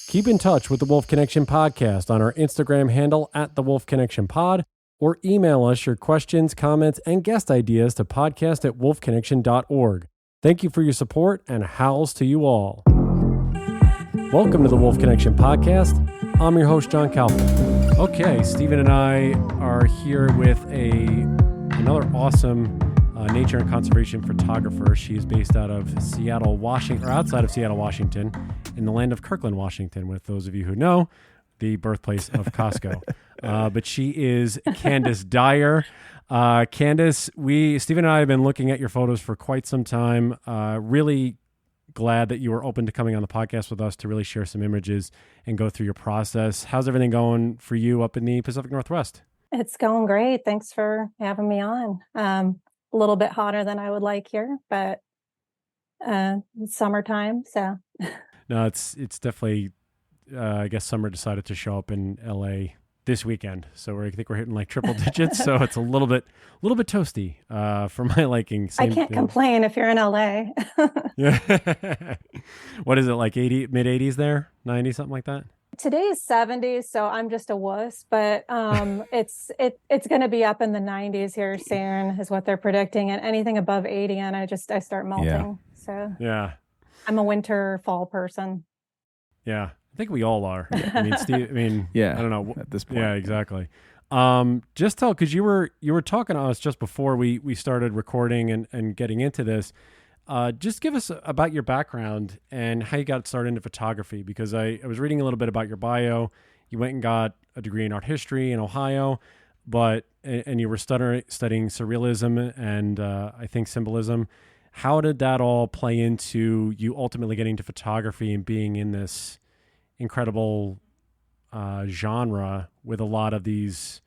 Keep in touch with the Wolf Connection Podcast on our Instagram handle at the Wolf Connection Pod, or email us your questions, comments, and guest ideas to podcast@wolfconnection.org. Thank you for your support, and howls to you all. Welcome to the Wolf Connection Podcast. I'm your host, John Calvin. Okay, Stephen and I are here with another awesome nature and conservation photographer. She is based out of Seattle, Washington, or outside of Seattle, Washington, in the land of Kirkland, Washington, with those of you who know, the birthplace of Costco. But she is Candace Dyar. Candace, Stephen and I have been looking at your photos for quite some time. Really glad that you were open to coming on the podcast with us to really share some images and go through your process. How's everything going for you up in the Pacific Northwest? It's going great. Thanks for having me on. A little bit hotter than I would like here, but it's summertime, so. No, it's definitely, I guess summer decided to show up in LA this weekend. So I think we're hitting like triple digits. So it's a little bit toasty for my liking. I can't complain if you're in LA. Yeah. What is it, like mid 80s there? 90, something like that? Today's 70s, so I'm just a wuss, but it's going to be up in the 90s here soon is what they're predicting, and anything above 80 and I start melting. Yeah. So yeah, I'm a winter fall person. Yeah, I think we all are. Yeah. I mean, Steve, yeah, I don't know at this point. Yeah, exactly. Just tell, because you were talking to us just before we started recording and getting into this. Just give us about your background and how you got started into photography, because I was reading a little bit about your bio. You went and got a degree in art history in Ohio, and you were studying surrealism and I think symbolism. How did that all play into you ultimately getting to photography and being in this incredible genre with a lot of these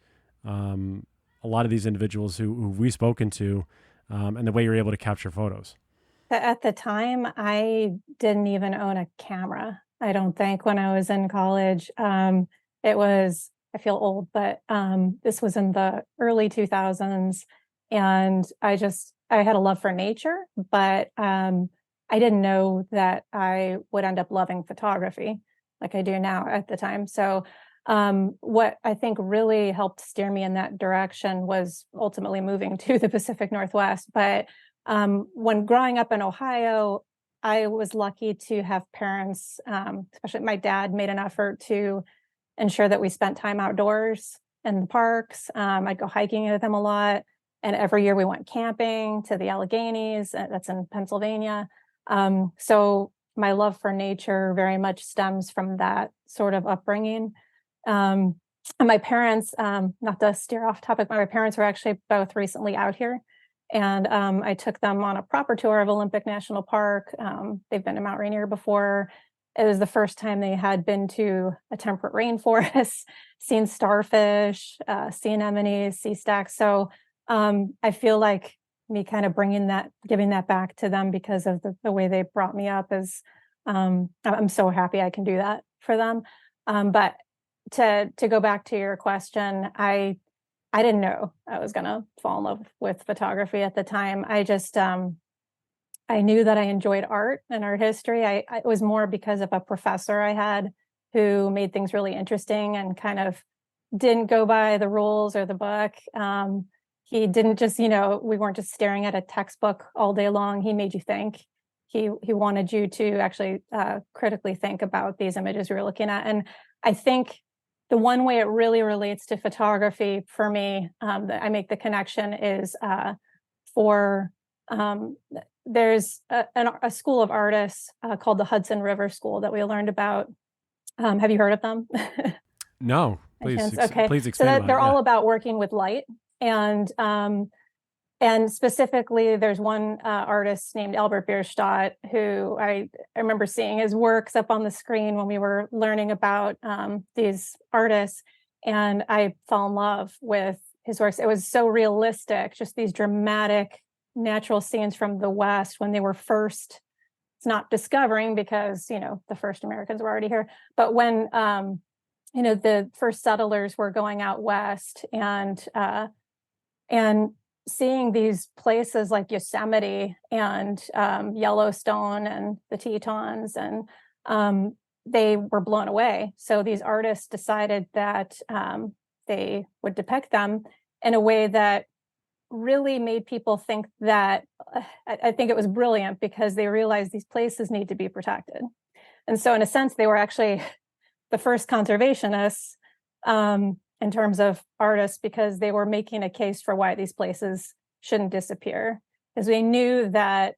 individuals who we've spoken to, and the way you're able to capture photos? At the time, I didn't even own a camera, I don't think, when I was in college. It was, I feel old, but this was in the early 2000s. And I had a love for nature, but I didn't know that I would end up loving photography like I do now at the time. So what I think really helped steer me in that direction was ultimately moving to the Pacific Northwest. But when growing up in Ohio, I was lucky to have parents, especially my dad, made an effort to ensure that we spent time outdoors in the parks. I'd go hiking with them a lot. And every year we went camping to the Alleghenies. That's in Pennsylvania. So my love for nature very much stems from that sort of upbringing. And my parents, not to steer off topic, my parents were actually both recently out here. And I took them on a proper tour of Olympic National Park. They've been to Mount Rainier before. It was the first time they had been to a temperate rainforest, seen starfish, sea anemones, sea stacks. So I feel like me kind of giving that back to them because of the way they brought me up is, I'm so happy I can do that for them. But to go back to your question, I didn't know I was going to fall in love with photography at the time. I knew that I enjoyed art and art history. It was more because of a professor I had who made things really interesting and kind of didn't go by the rules or the book. He didn't just, we weren't just staring at a textbook all day long. He made you think. He wanted you to actually critically think about these images you were looking at. And I think the one way it really relates to photography for me, that I make the connection is there's a school of artists called the Hudson River School that we learned about. Have you heard of them? No, please explain. So they're all about working with light. And specifically, there's one artist named Albert Bierstadt, who I remember seeing his works up on the screen when we were learning about these artists. And I fell in love with his works. It was so realistic, just these dramatic natural scenes from the West when they were first, it's not discovering because, the first Americans were already here, but when, the first settlers were going out West and seeing these places like Yosemite and Yellowstone and the Tetons and they were blown away. So these artists decided that they would depict them in a way that really made people think that I think it was brilliant, because they realized these places need to be protected. And so in a sense, they were actually the first conservationists in terms of artists, because they were making a case for why these places shouldn't disappear. Because we knew that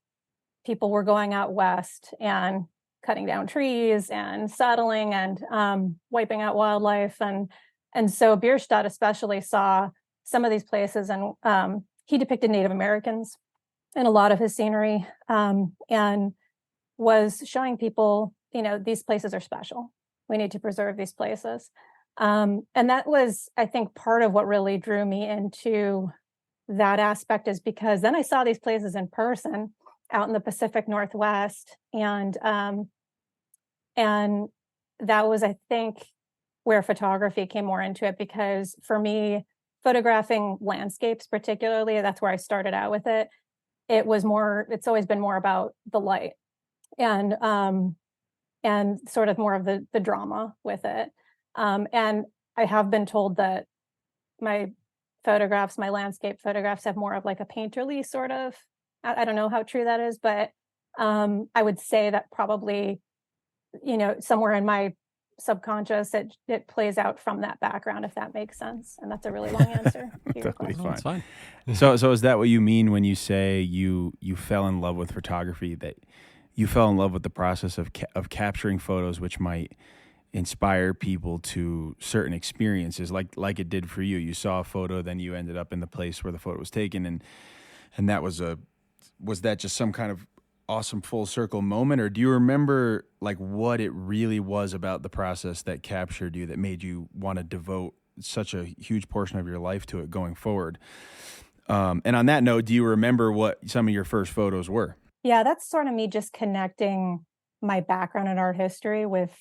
people were going out west and cutting down trees and settling and wiping out wildlife. And so Bierstadt especially saw some of these places, and he depicted Native Americans in a lot of his scenery, and was showing people, these places are special. We need to preserve these places. And that was, I think, part of what really drew me into that aspect, is because then I saw these places in person out in the Pacific Northwest. And that was, I think, where photography came more into it, because for me, photographing landscapes particularly, that's where I started out with it. It's always been more about the light and sort of more of the drama with it. And I have been told that my landscape photographs have more of like a painterly sort of, I don't know how true that is, but I would say that probably, somewhere in my subconscious, it plays out from that background, if that makes sense. And that's a really long answer to your Totally question. Oh, it's fine. So is that what you mean when you say you fell in love with photography, that you fell in love with the process of capturing photos, which might inspire people to certain experiences, like it did for you? You saw a photo, then you ended up in the place where the photo was taken, and that was that just some kind of awesome full circle moment, or do you remember like what it really was about the process that captured you, that made you want to devote such a huge portion of your life to it going forward? And on that note, do you remember what some of your first photos were? Yeah, that's sort of me just connecting my background in art history with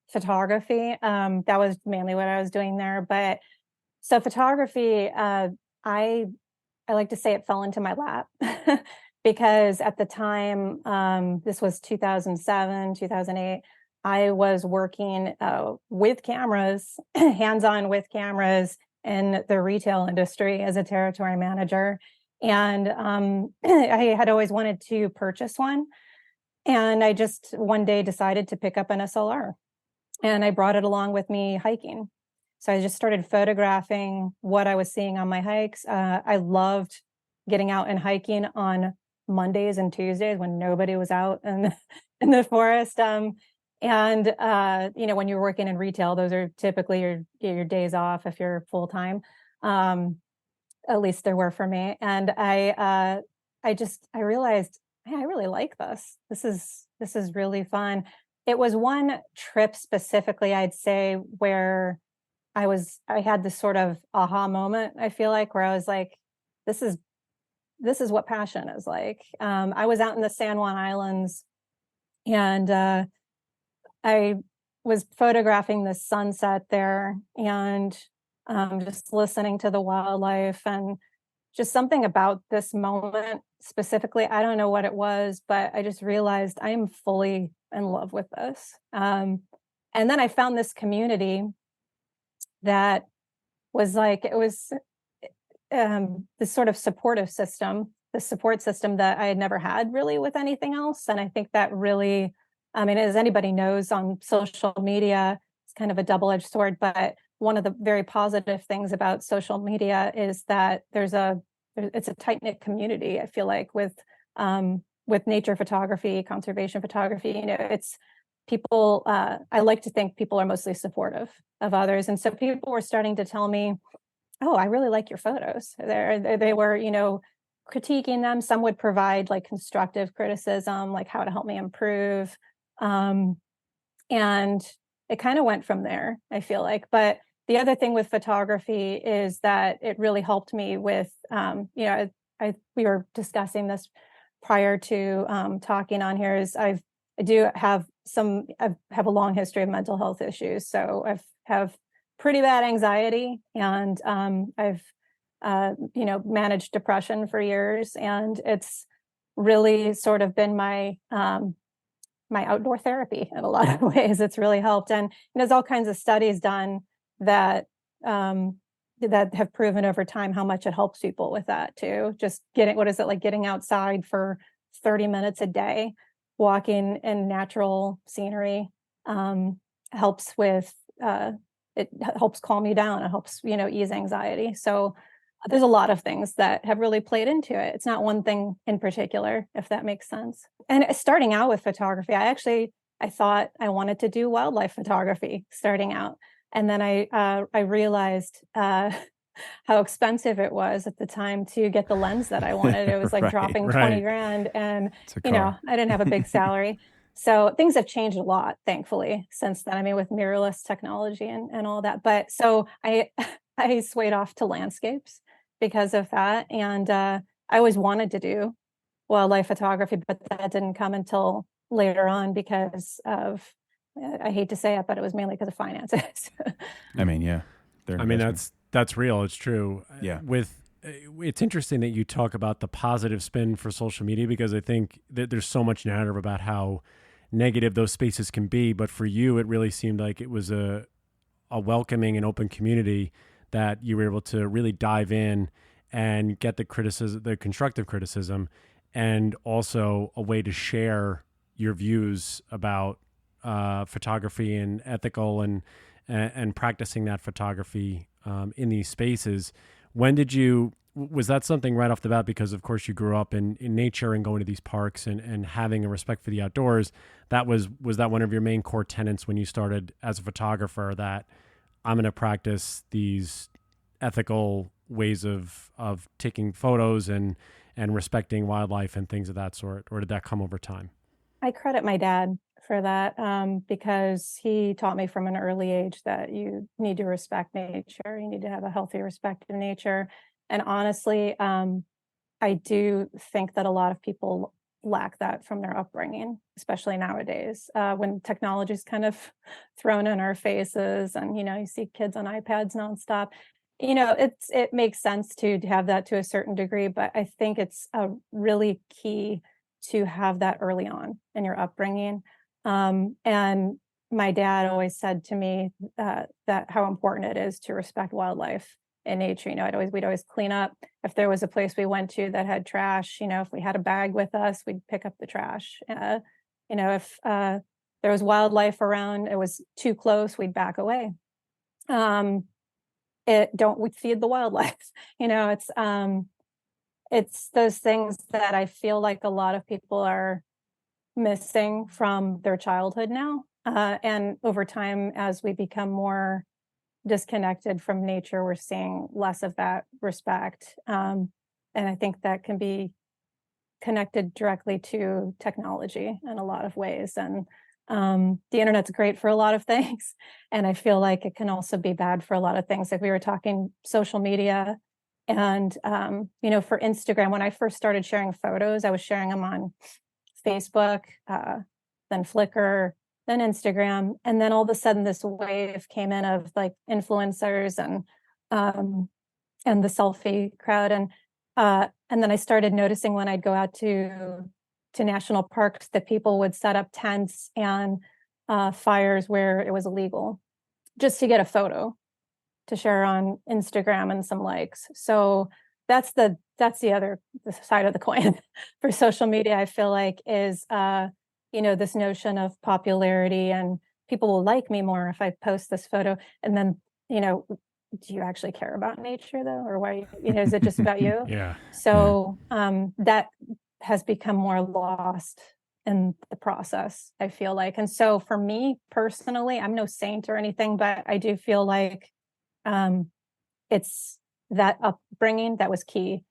photography. That was mainly what I was doing there. But so photography, I like to say it fell into my lap because at the time, this was 2007, 2008, I was working with cameras, hands-on with cameras in the retail industry as a territory manager. And I had always wanted to purchase one. And I just one day decided to pick up an SLR, and I brought it along with me hiking. So I just started photographing what I was seeing on my hikes. I loved getting out and hiking on Mondays and Tuesdays when nobody was out in the forest. And when you're working in retail, those are typically your days off if you're full time. At least there were for me. And I realized, hey, I really like this. This is really fun. It was one trip specifically, I'd say, where I had this sort of aha moment, I feel like, where I was like, this is what passion is like. I was out in the San Juan Islands, and I was photographing the sunset there, and just listening to the wildlife, and just something about this moment specifically. I don't know what it was, but I just realized I am fully in love with this. And then I found this community that was like, it was this sort of supportive system, the support system that I had never had really with anything else. And I think that really, I mean, as anybody knows, on social media, it's kind of a double-edged sword, but one of the very positive things about social media is that it's a tight-knit community, I feel like, with nature photography, conservation photography. It's people, I like to think people are mostly supportive of others. And so people were starting to tell me, oh, I really like your photos. They were, critiquing them. Some would provide like constructive criticism, like how to help me improve. And it kind of went from there, I feel like. But the other thing with photography is that it really helped me with, we were discussing this prior to talking on here, is I have a long history of mental health issues. So I have pretty bad anxiety, and I've managed depression for years, and it's really sort of been my my outdoor therapy in a lot of ways. It's really helped. And there's all kinds of studies done that that have proven over time how much it helps people with that too. Just getting outside for 30 minutes a day, walking in natural scenery, helps with it helps calm you down. It helps, ease anxiety. So there's a lot of things that have really played into it. It's not one thing in particular, if that makes sense. And starting out with photography, I thought I wanted to do wildlife photography starting out. And then I realized how expensive it was at the time to get the lens that I wanted. It was like dropping 20 grand, and I didn't have a big salary. So things have changed a lot, thankfully, since then. I mean, with mirrorless technology and all that. But so I swayed off to landscapes because of that. And I always wanted to do wildlife photography, but that didn't come until later on because of, I hate to say it, but it was mainly because of finances. I mean, yeah. That's real. It's true. Yeah. It's interesting that you talk about the positive spin for social media, because I think that there's so much narrative about how negative those spaces can be. But for you, it really seemed like it was a welcoming and open community that you were able to really dive in and get the constructive criticism, and also a way to share your views about photography and ethical and practicing that photography in these spaces. Was that something right off the bat? Because of course you grew up in nature and going to these parks and having a respect for the outdoors. Was that one of your main core tenets when you started as a photographer, that I'm going to practice these ethical ways of taking photos and respecting wildlife and things of that sort? Or did that come over time? I credit my dad for that, because he taught me from an early age that you need to respect nature. You need to have a healthy respect of nature. And honestly, I do think that a lot of people lack that from their upbringing, especially nowadays, when technology is kind of thrown in our faces, and you see kids on iPads nonstop. It makes sense to have that to a certain degree, but I think it's really key to have that early on in your upbringing. And my dad always said to me that how important it is to respect wildlife and nature. We'd always clean up. If there was a place we went to that had trash, if we had a bag with us, we'd pick up the trash. If there was wildlife around, it was too close, we'd back away. We'd feed the wildlife. It's those things that I feel like a lot of people are missing from their childhood now. And over time, as we become more disconnected from nature, we're seeing less of that respect. And I think that can be connected directly to technology in a lot of ways. And the internet's great for a lot of things. And I feel like it can also be bad for a lot of things. Like we were talking social media. And, for Instagram, when I first started sharing photos, I was sharing them on Facebook, then Flickr, then Instagram. And then all of a sudden this wave came in of like influencers and the selfie crowd. And then I started noticing when I'd go out to national parks that people would set up tents and fires where it was illegal just to get a photo to share on Instagram and some likes. So that's the other side of the coin for social media. I feel like is this notion of popularity, and people will like me more if I post this photo. And then do you actually care about nature though, or why? Is it just about you? Yeah. So that has become more lost in the process, I feel like. And so for me personally, I'm no saint or anything, but I do feel like it's that upbringing that was key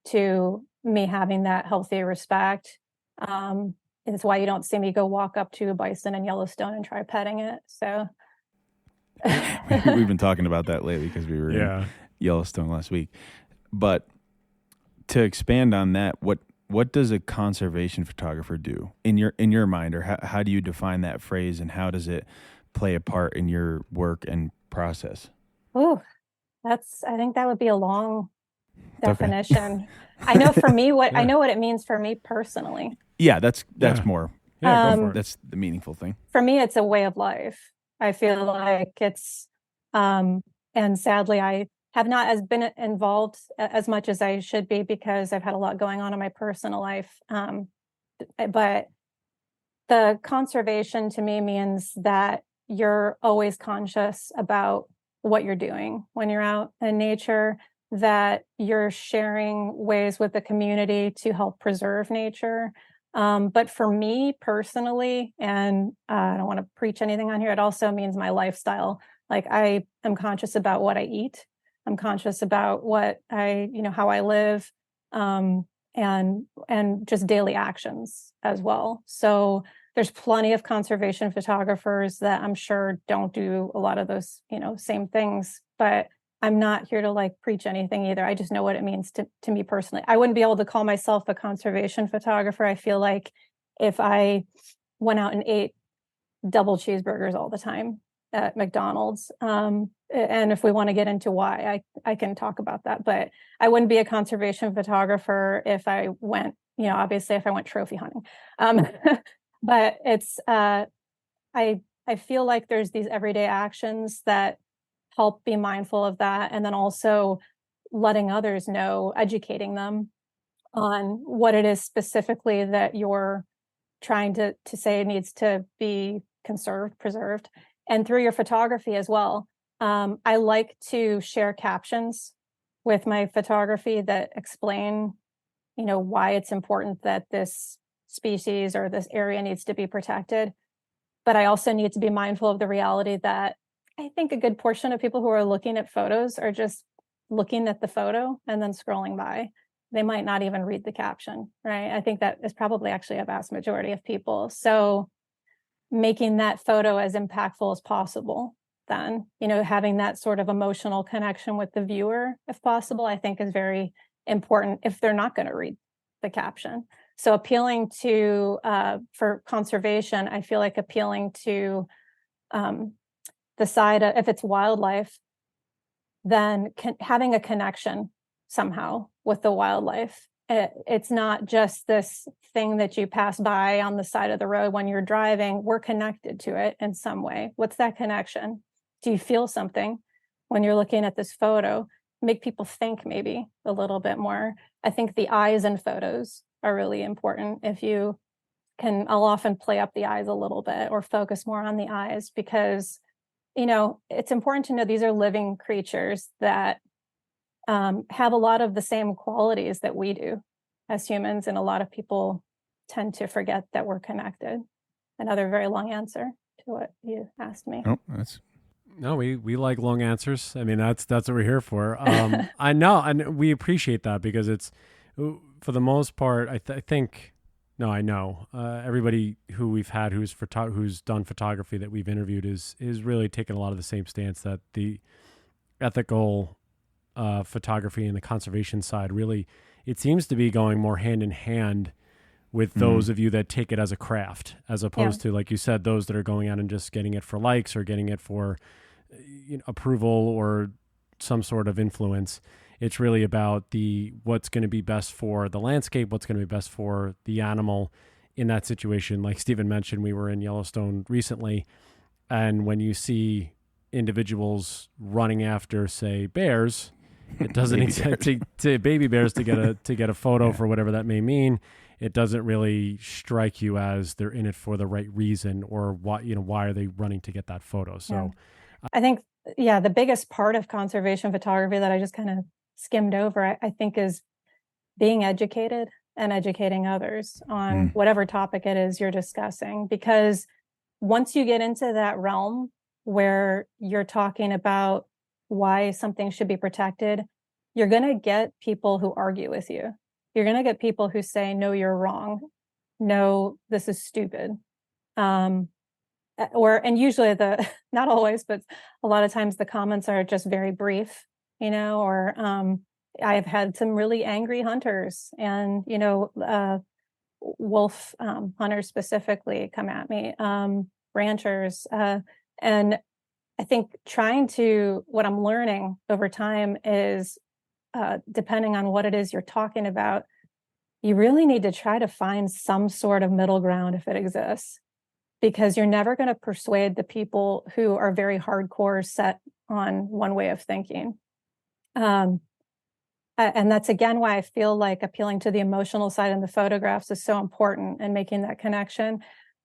to me having that healthy respect. It's why you don't see me go walk up to a bison in Yellowstone and try petting it. So we've been talking about that lately because we were in Yellowstone last week. But to expand on that, what does a conservation photographer do in your mind, or how do you define that phrase, and how does it play a part in your work and process? Oh, I think that would be a long definition. Okay. I know for me I know what it means for me personally. Yeah, that's more Yeah, go for it. That's the meaningful thing. For me, it's a way of life. I feel like it's, and sadly, I have not as been involved as much as I should be because I've had a lot going on in my personal life. But the conservation to me means that you're always conscious about what you're doing when you're out in nature, that you're sharing ways with the community to help preserve nature. But for me personally, and I don't want to preach anything on here, it also means my lifestyle. Like I am conscious about what I eat. I'm conscious about what how I live, and just daily actions as well. So there's plenty of conservation photographers that I'm sure don't do a lot of those, same things, but I'm not here to like preach anything either. I just know what it means to me personally. I wouldn't be able to call myself a conservation photographer. I feel like if I went out and ate double cheeseburgers all the time at McDonald's, and if we want to get into why, I can talk about that, but I wouldn't be a conservation photographer if I went, obviously if I went trophy hunting. But it's I feel like there's these everyday actions that help be mindful of that, and then also letting others know, educating them on what it is specifically that you're trying to say needs to be conserved, preserved, and through your photography as well. I like to share captions with my photography that explain, why it's important that this species or this area needs to be protected. But I also need to be mindful of the reality that I think a good portion of people who are looking at photos are just looking at the photo and then scrolling by. They might not even read the caption, right? I think that is probably actually a vast majority of people. So making that photo as impactful as possible, then, having that sort of emotional connection with the viewer, if possible, I think is very important if they're not going to read the caption. So appealing to, for conservation, I feel like appealing to the side of, if it's wildlife, then having a connection somehow with the wildlife. It's not just this thing that you pass by on the side of the road when you're driving. We're connected to it in some way. What's that connection? Do you feel something when you're looking at this photo? Make people think maybe a little bit more. I think the eyes in photos are really important. If you can, I'll often play up the eyes a little bit or focus more on the eyes because, it's important to know these are living creatures that have a lot of the same qualities that we do as humans. And a lot of people tend to forget that we're connected. Another very long answer to what you asked me. Oh, No, we like long answers. I mean, that's what we're here for. I know, and we appreciate that because it's, for the most part, I think, no, I know everybody who we've had who's done photography that we've interviewed is really taking a lot of the same stance that the ethical photography and the conservation side really, it seems to be going more hand in hand with those of you that take it as a craft, as opposed to, like you said, those that are going out and just getting it for likes or getting it for approval or some sort of influence. It's really about what's going to be best for the landscape, what's going to be best for the animal in that situation. Like Stephen mentioned, we were in Yellowstone recently, and when you see individuals running after, say, bears, it doesn't to baby bears to get a photo for whatever that may mean. It doesn't really strike you as they're in it for the right reason, or why are they running to get that photo? So I think, the biggest part of conservation photography that I just kind of skimmed over, I think, is being educated and educating others on whatever topic it is you're discussing. Because once you get into that realm where you're talking about why something should be protected, you're going to get people who argue with you. You're going to get people who say, no, you're wrong. No, this is stupid. And usually not always, but a lot of times the comments are just very brief, or I've had some really angry hunters and, wolf hunters specifically come at me, ranchers. And I think what I'm learning over time is, depending on what it is you're talking about, you really need to try to find some sort of middle ground if it exists, because you're never going to persuade the people who are very hardcore set on one way of thinking. And that's again why I feel like appealing to the emotional side in the photographs is so important and making that connection.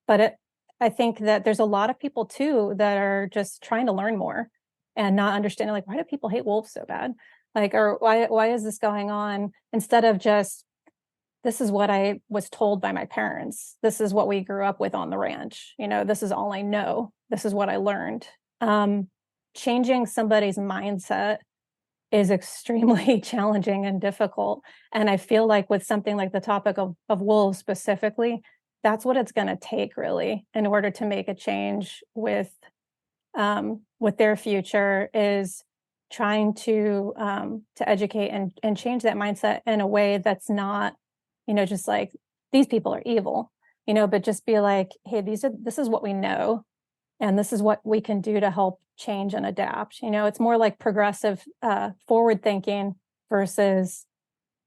But I think that there's a lot of people too that are just trying to learn more and not understanding, like, why do people hate wolves so bad? Like, or why is this going on? Instead of just, this is what I was told by my parents. This is what we grew up with on the ranch. This is all I know. This is what I learned. Changing somebody's mindset is extremely challenging and difficult. And I feel like with something like the topic of wolves specifically, that's what it's going to take really in order to make a change with their future, is trying to educate and change that mindset in a way that's not, just like, these people are evil, but just be like, hey, this is what we know. And this is what we can do to help change and adapt. It's more like progressive, forward thinking versus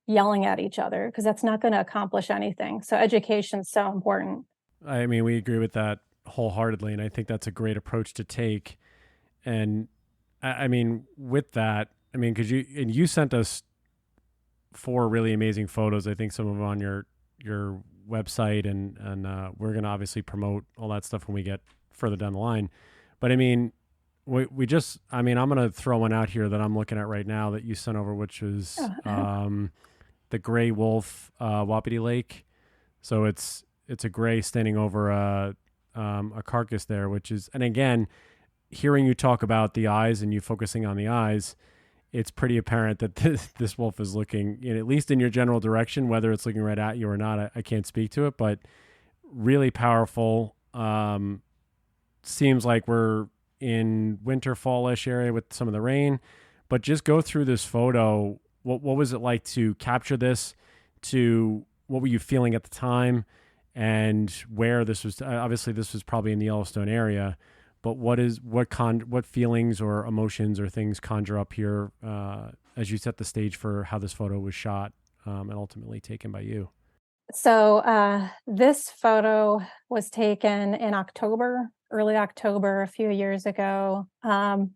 yelling at each other, because that's not going to accomplish anything. So education is so important. I mean, we agree with that wholeheartedly. And I think that's a great approach to take. And I mean, with that, because you sent us 4 really amazing photos. I think some of them on your website, and we're going to obviously promote all that stuff when we get further down the line. But I mean, we just, I'm going to throw one out here that I'm looking at right now that you sent over, which was the gray wolf, Wapiti Lake. So it's a gray standing over a carcass there, which is, and again, hearing you talk about the eyes and you focusing on the eyes, it's pretty apparent that this wolf is looking, at least in your general direction. Whether it's looking right at you or not, I can't speak to it, but really powerful. Seems like we're in winter, fallish area with some of the rain, but just go through this photo. What was it like to capture this? What were you feeling at the time, and where this was? Obviously, this was probably in the Yellowstone area. But what feelings or emotions or things conjure up here as you set the stage for how this photo was shot and ultimately taken by you? So this photo was taken in early October, a few years ago. And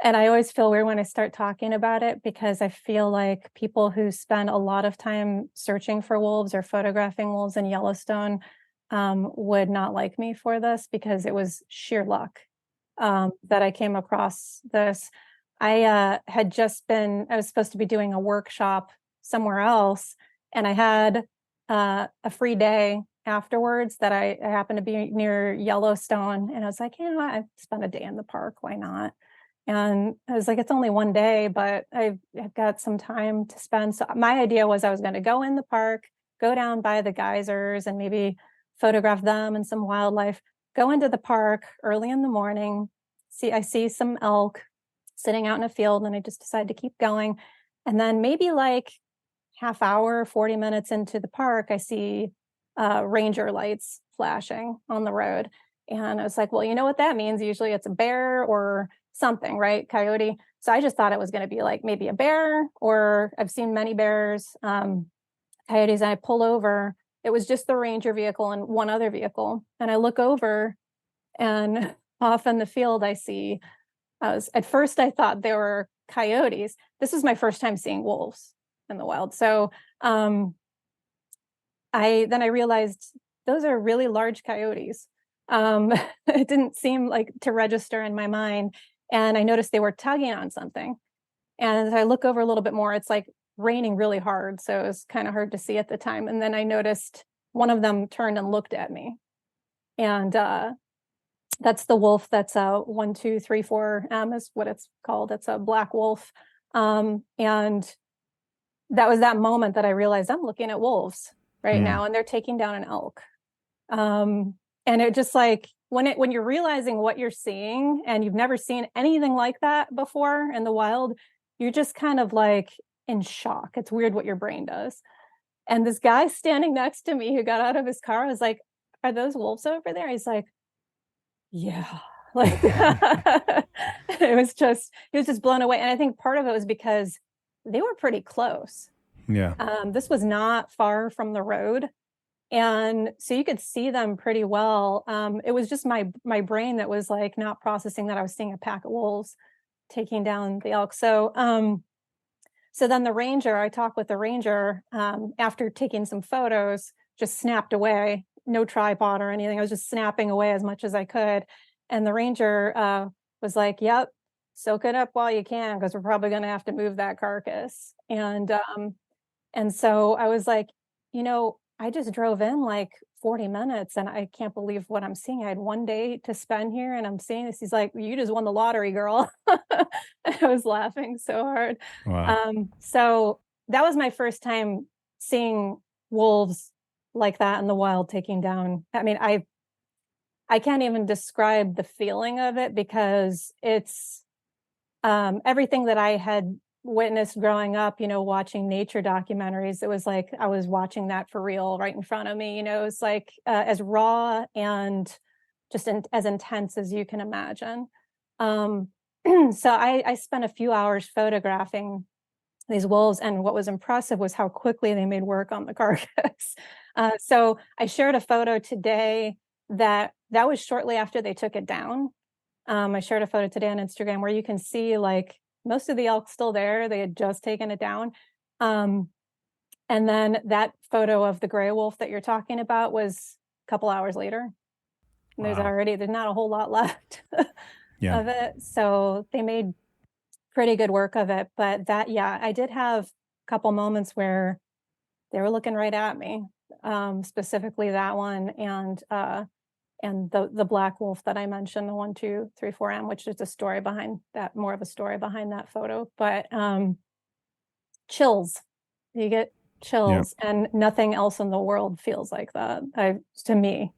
I always feel weird when I start talking about it, because I feel like people who spend a lot of time searching for wolves or photographing wolves in Yellowstone would not like me for this, because it was sheer luck that I came across this. I was supposed to be doing a workshop somewhere else, and I had a free day afterwards that I happened to be near Yellowstone, and I was like, I spent a day in the park, why not? And I was like, it's only one day, but I've got some time to spend. So my idea was I was going to go in the park, go down by the geysers and maybe photograph them and some wildlife, go into the park early in the morning. I see some elk sitting out in a field, and I just decide to keep going. And then maybe like half hour, 40 minutes into the park, I see ranger lights flashing on the road. And I was like, well, you know what that means? Usually it's a bear or something, right? Coyote. So I just thought it was going to be like maybe a bear, or I've seen many bears, coyotes. And I pull over. It was just the ranger vehicle and one other vehicle. And I look over, and off in the field, at first I thought they were coyotes. This is my first time seeing wolves in the wild. So I realized those are really large coyotes. It didn't seem like to register in my mind. And I noticed they were tugging on something. And as I look over a little bit more, it's like raining really hard. So it was kind of hard to see at the time. And then I noticed one of them turned and looked at me. And that's the wolf. That's a 1234M is what it's called. It's a black wolf. And that was that moment that I realized I'm looking at wolves right now, and they're taking down an elk. And it just like, when you're realizing what you're seeing and you've never seen anything like that before in the wild, you're just kind of like in shock. It's weird what your brain does. And this guy standing next to me who got out of his car was like, are those wolves over there? He's like, yeah. Like he was just blown away. And I think part of it was because they were pretty close. Yeah. This was not far from the road. And so you could see them pretty well. It was just my brain that was like not processing that I was seeing a pack of wolves taking down the elk. So then the ranger, I talked with the ranger after taking some photos, just snapped away, no tripod or anything. I was just snapping away as much as I could. And the ranger was like, "Yep, soak it up while you can, because we're probably going to have to move that carcass." And so I was like, I just drove in like 40 minutes and I can't believe what I'm seeing. I had one day to spend here and I'm seeing this. He's like, "You just won the lottery, girl." And I was laughing so hard. Wow. So that was my first time seeing wolves like that in the wild taking down. I mean, I can't even describe the feeling of it, because it's everything that I had witnessed growing up, watching nature documentaries. It was like I was watching that for real right in front of me. It's like as raw and just as intense as you can imagine. So I spent a few hours photographing these wolves, and what was impressive was how quickly they made work on the carcass. So I shared a photo today that was shortly after they took it down. I shared a photo today on Instagram where you can see like most of the elk still there. They had just taken it down. And then that photo of the gray wolf that you're talking about was a couple hours later. And there's not a whole lot left of it. So they made pretty good work of it. But I did have a couple moments where they were looking right at me, specifically that one and the black wolf that I mentioned, the 1234M, which is a story behind that, more of a story behind that photo. But chills, you get chills, and nothing else in the world feels like that. To me,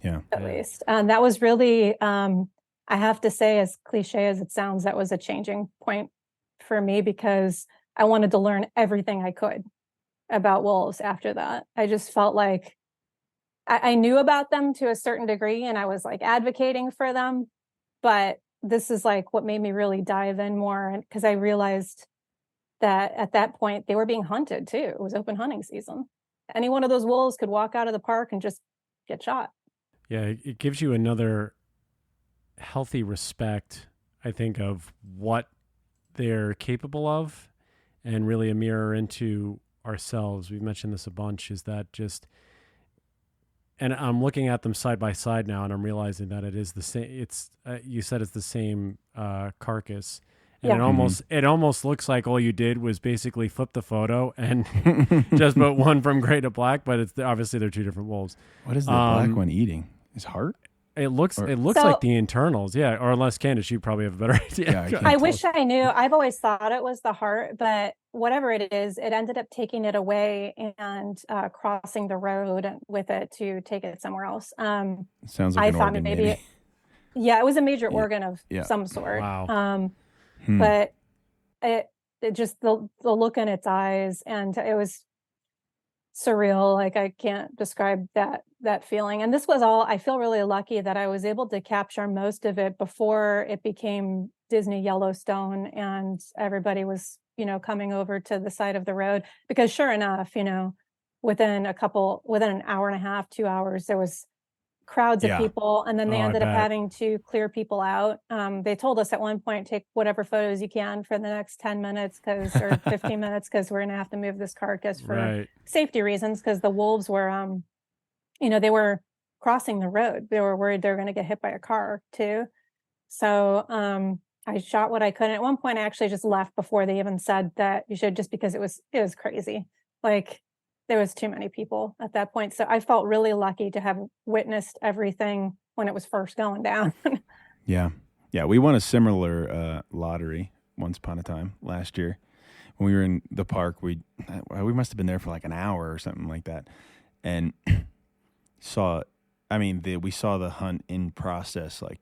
at least. And that was really, I have to say, as cliche as it sounds, that was a changing point for me, because I wanted to learn everything I could about wolves after that. I just felt like I knew about them to a certain degree and I was like advocating for them, but this is like what made me really dive in more, because I realized that at that point they were being hunted too. It was open hunting season. Any one of those wolves could walk out of the park and just get shot. Yeah, it gives you another healthy respect, I think, of what they're capable of, and really a mirror into ourselves. We've mentioned this a bunch, is that just, and I'm looking at them side by side now and I'm realizing that it is the same. It's you said it's the same carcass, and it almost looks like all you did was basically flip the photo and just put one from gray to black, but it's obviously they're two different wolves. What is the black one eating? His heart? It looks like the internals, or unless Candace, you probably have a better idea. Yeah, I wish I knew. I've always thought it was the heart, but whatever it is, it ended up taking it away and crossing the road with it to take it somewhere else. Sounds like an organ, maybe. It was a major organ of some sort. Wow. But it just the look in its eyes, and it was surreal. Like I can't describe that feeling. And this was all, I feel really lucky that I was able to capture most of it before it became Disney Yellowstone and everybody was, coming over to the side of the road, because sure enough, within an hour and a half, 2 hours, there was crowds of people, and then they ended up having to clear people out. They told us at one point, take whatever photos you can for the next 10 minutes or 15 minutes, because we're going to have to move this carcass for safety reasons, because the wolves were, they were crossing the road. They were worried they were going to get hit by a car too. So I shot what I could. And at one point, I actually just left before they even said that you should, just because it was crazy. Like, there was too many people at that point. So I felt really lucky to have witnessed everything when it was first going down. Yeah. We won a similar lottery once upon a time last year. When we were in the park, we must have been there for like an hour or something like that. And we saw the hunt in process, like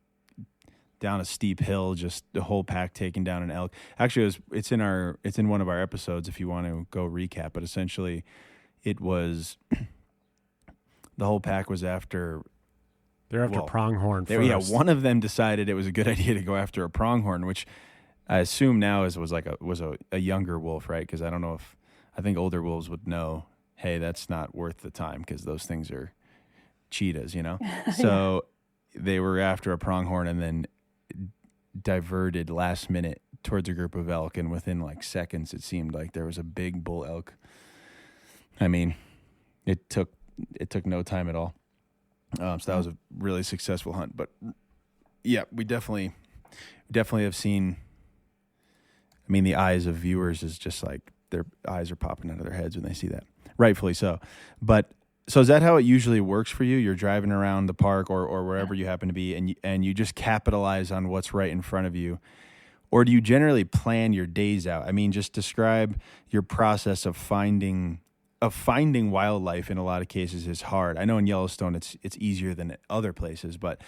down a steep hill, just the whole pack taking down an elk. Actually, it's in one of our episodes if you want to go recap, but essentially it was the whole pack was after. They're after pronghorn first. Yeah, one of them decided it was a good idea to go after a pronghorn, which I assume now was a younger wolf, right? Because I don't know I think older wolves would know, hey, that's not worth the time because those things are cheetahs, So they were after a pronghorn and then diverted last minute towards a group of elk, and within like seconds it seemed like there was a big bull elk. I mean, it took no time at all. So that was a really successful hunt. But yeah, we definitely have seen. I mean, the eyes of viewers is just like their eyes are popping out of their heads when they see that. Rightfully so. But so is that how it usually works for you? You're driving around the park or wherever you happen to be, and you just capitalize on what's right in front of you, or do you generally plan your days out? I mean, just describe your process of finding wildlife. In a lot of cases is hard. I know in Yellowstone it's easier than at other places, but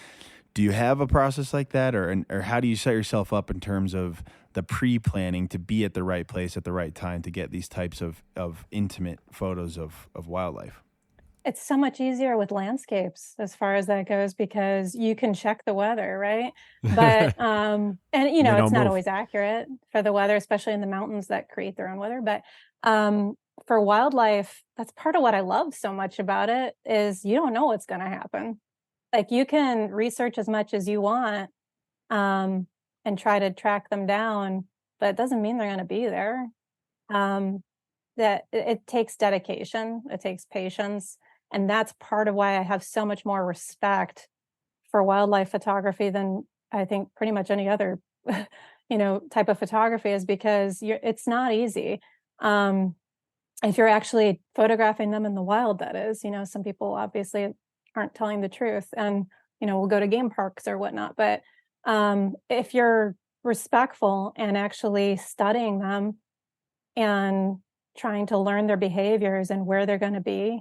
do you have a process like that, or how do you set yourself up in terms of the pre-planning to be at the right place at the right time to get these types of intimate photos of wildlife? It's so much easier with landscapes as far as that goes, because you can check the weather, right? But and it's not always accurate for the weather, especially in the mountains that create their own weather. But for wildlife, that's part of what I love so much about it, is you don't know what's going to happen. Like, you can research as much as you want and try to track them down, but it doesn't mean they're going to be there. That it takes dedication, it takes patience. And that's part of why I have so much more respect for wildlife photography than I think pretty much any other, type of photography, is because it's not easy. If you're actually photographing them in the wild, that is, some people obviously aren't telling the truth, and, we'll go to game parks or whatnot. But if you're respectful and actually studying them and trying to learn their behaviors and where they're going to be,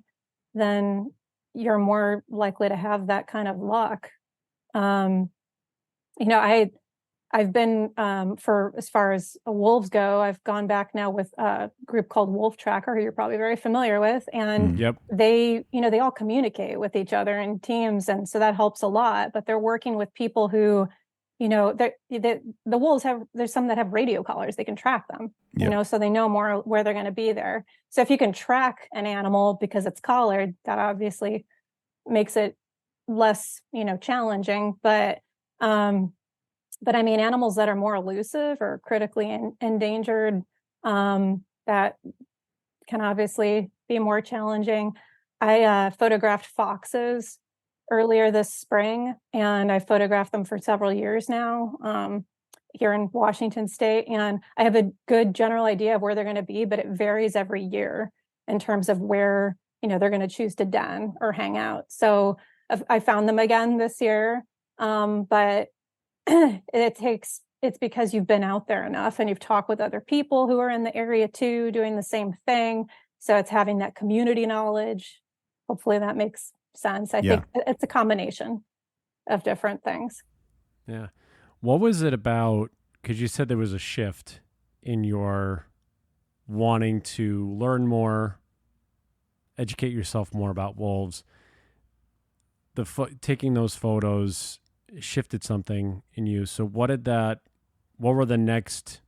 then you're more likely to have that kind of luck. I've been for, as far as wolves go, I've gone back now with a group called Wolf Tracker, who you're probably very familiar with, and Yep. they all communicate with each other in teams, and so that helps a lot. But they're working with people who, the wolves there's some that have radio collars, they can track them, so they know more where they're going to be there. So if you can track an animal because it's collared, that obviously makes it less, challenging. But I mean, animals that are more elusive or critically endangered, that can obviously be more challenging. I photographed foxes earlier this spring, and I photographed them for several years now, here in Washington State. And I have a good general idea of where they're going to be, but it varies every year in terms of where, they're going to choose to den or hang out. So I found them again this year, but it's because you've been out there enough and you've talked with other people who are in the area too, doing the same thing. So it's having that community knowledge. Hopefully that makes sense. I think it's a combination of different things. Yeah. What was it about? Because you said there was a shift in your wanting to learn more, educate yourself more about wolves. Taking those photos shifted something in you. So what were the next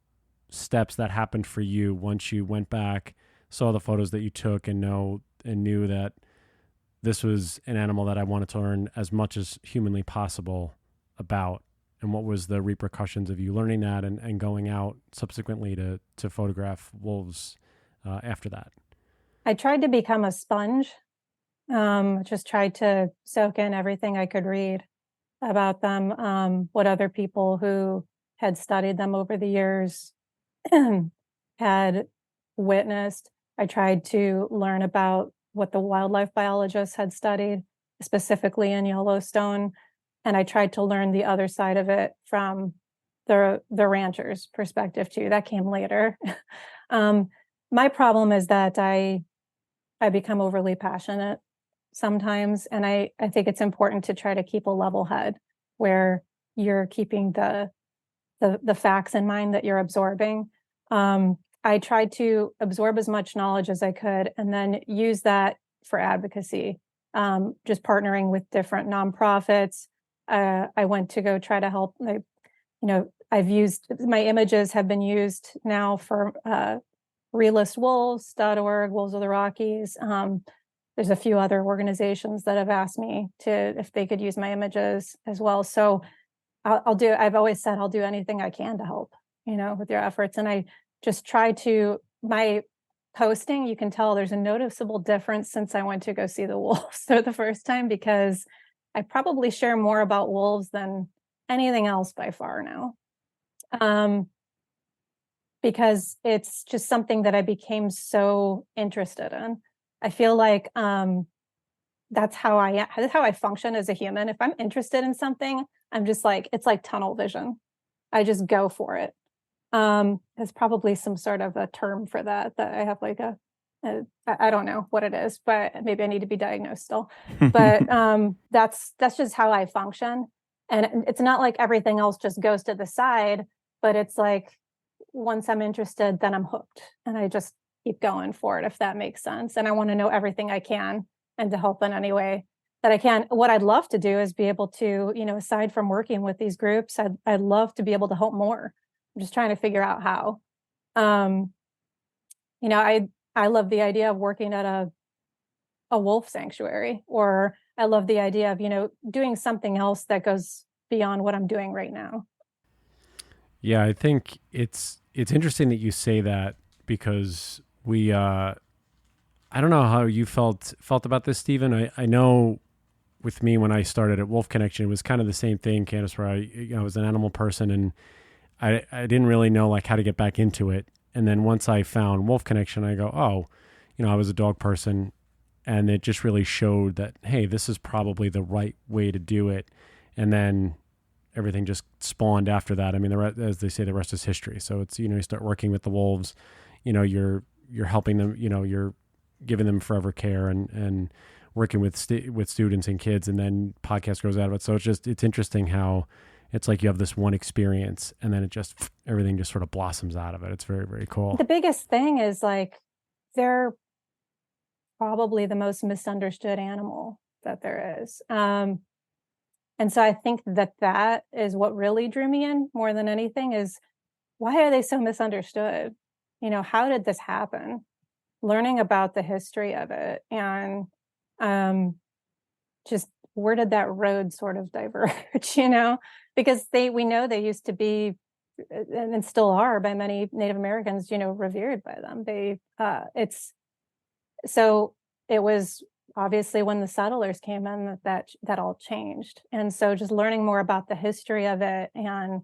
steps that happened for you once you went back, saw the photos that you took, and knew that this was an animal that I wanted to learn as much as humanly possible about? And what was the repercussions of you learning that and going out subsequently to photograph wolves after that? I tried to become a sponge. Just tried to soak in everything I could read about them, what other people who had studied them over the years had witnessed. I tried to learn about what the wildlife biologists had studied, specifically in Yellowstone. And I tried to learn the other side of it from the rancher's perspective too. That came later. My problem is that I become overly passionate sometimes, and I think it's important to try to keep a level head where you're keeping the facts in mind that you're absorbing. I tried to absorb as much knowledge as I could and then use that for advocacy, just partnering with different nonprofits. I went to go try to help. I've used, my images have been used now for relistwolves.org, Wolves of the Rockies. There's a few other organizations that have asked me if they could use my images as well. So I've always said I'll do anything I can to help, with your efforts. And I just try to, my posting, you can tell there's a noticeable difference since I went to go see the wolves for the first time, because I probably share more about wolves than anything else by far now. Because it's just something that I became so interested in. I feel like that's how I function as a human. If I'm interested in something, I'm just like, it's like tunnel vision. I just go for it. There's probably some sort of a term for that I have like I don't know what it is, but maybe I need to be diagnosed still. But that's just how I function. And it's not like everything else just goes to the side, but it's like, once I'm interested, then I'm hooked, and I just keep going for it, if that makes sense. And I want to know everything I can and to help in any way that I can. What I'd love to do is be able to, aside from working with these groups, I'd love to be able to help more. I'm just trying to figure out how. I love the idea of working at a wolf sanctuary, or I love the idea of, doing something else that goes beyond what I'm doing right now. Yeah, I think it's interesting that you say that, because I don't know how you felt about this, Stephen. I know with me, when I started at Wolf Connection, it was kind of the same thing, Candace, where I was an animal person, and I didn't really know like how to get back into it. And then once I found Wolf Connection, I go, oh, I was a dog person, and it just really showed that, hey, this is probably the right way to do it. And then everything just spawned after that. I mean, as they say, the rest is history. So it's, you start working with the wolves, you're helping them, you're giving them forever care and working with students and kids, and then podcast grows out of it. So it's interesting how it's like you have this one experience, and then everything just sort of blossoms out of it. It's very, very cool. The biggest thing is like, they're probably the most misunderstood animal that there is. And so I think that is what really drew me in more than anything, is why are they so misunderstood? How did this happen? Learning about the history of it, and just where did that road sort of diverge, because we know they used to be, and still are by many Native Americans, revered by them. So it was obviously when the settlers came in that all changed. And so just learning more about the history of it, and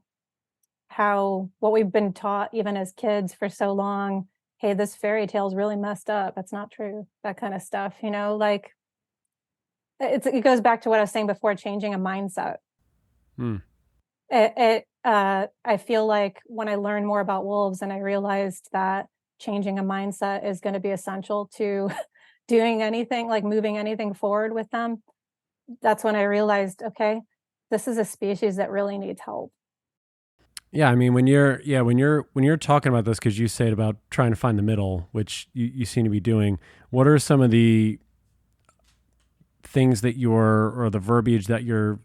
how what we've been taught even as kids for so long, hey, this fairy tale is really messed up, that's not true, that kind of stuff, like it goes back to what I was saying before, changing a mindset. I feel like when I learned more about wolves, and I realized that changing a mindset is going to be essential to doing anything, like moving anything forward with them, that's when I realized, okay, this is a species that really needs help. Yeah, I mean, when you're talking about this, because you said about trying to find the middle, which you seem to be doing, what are some of the things that or the verbiage that you're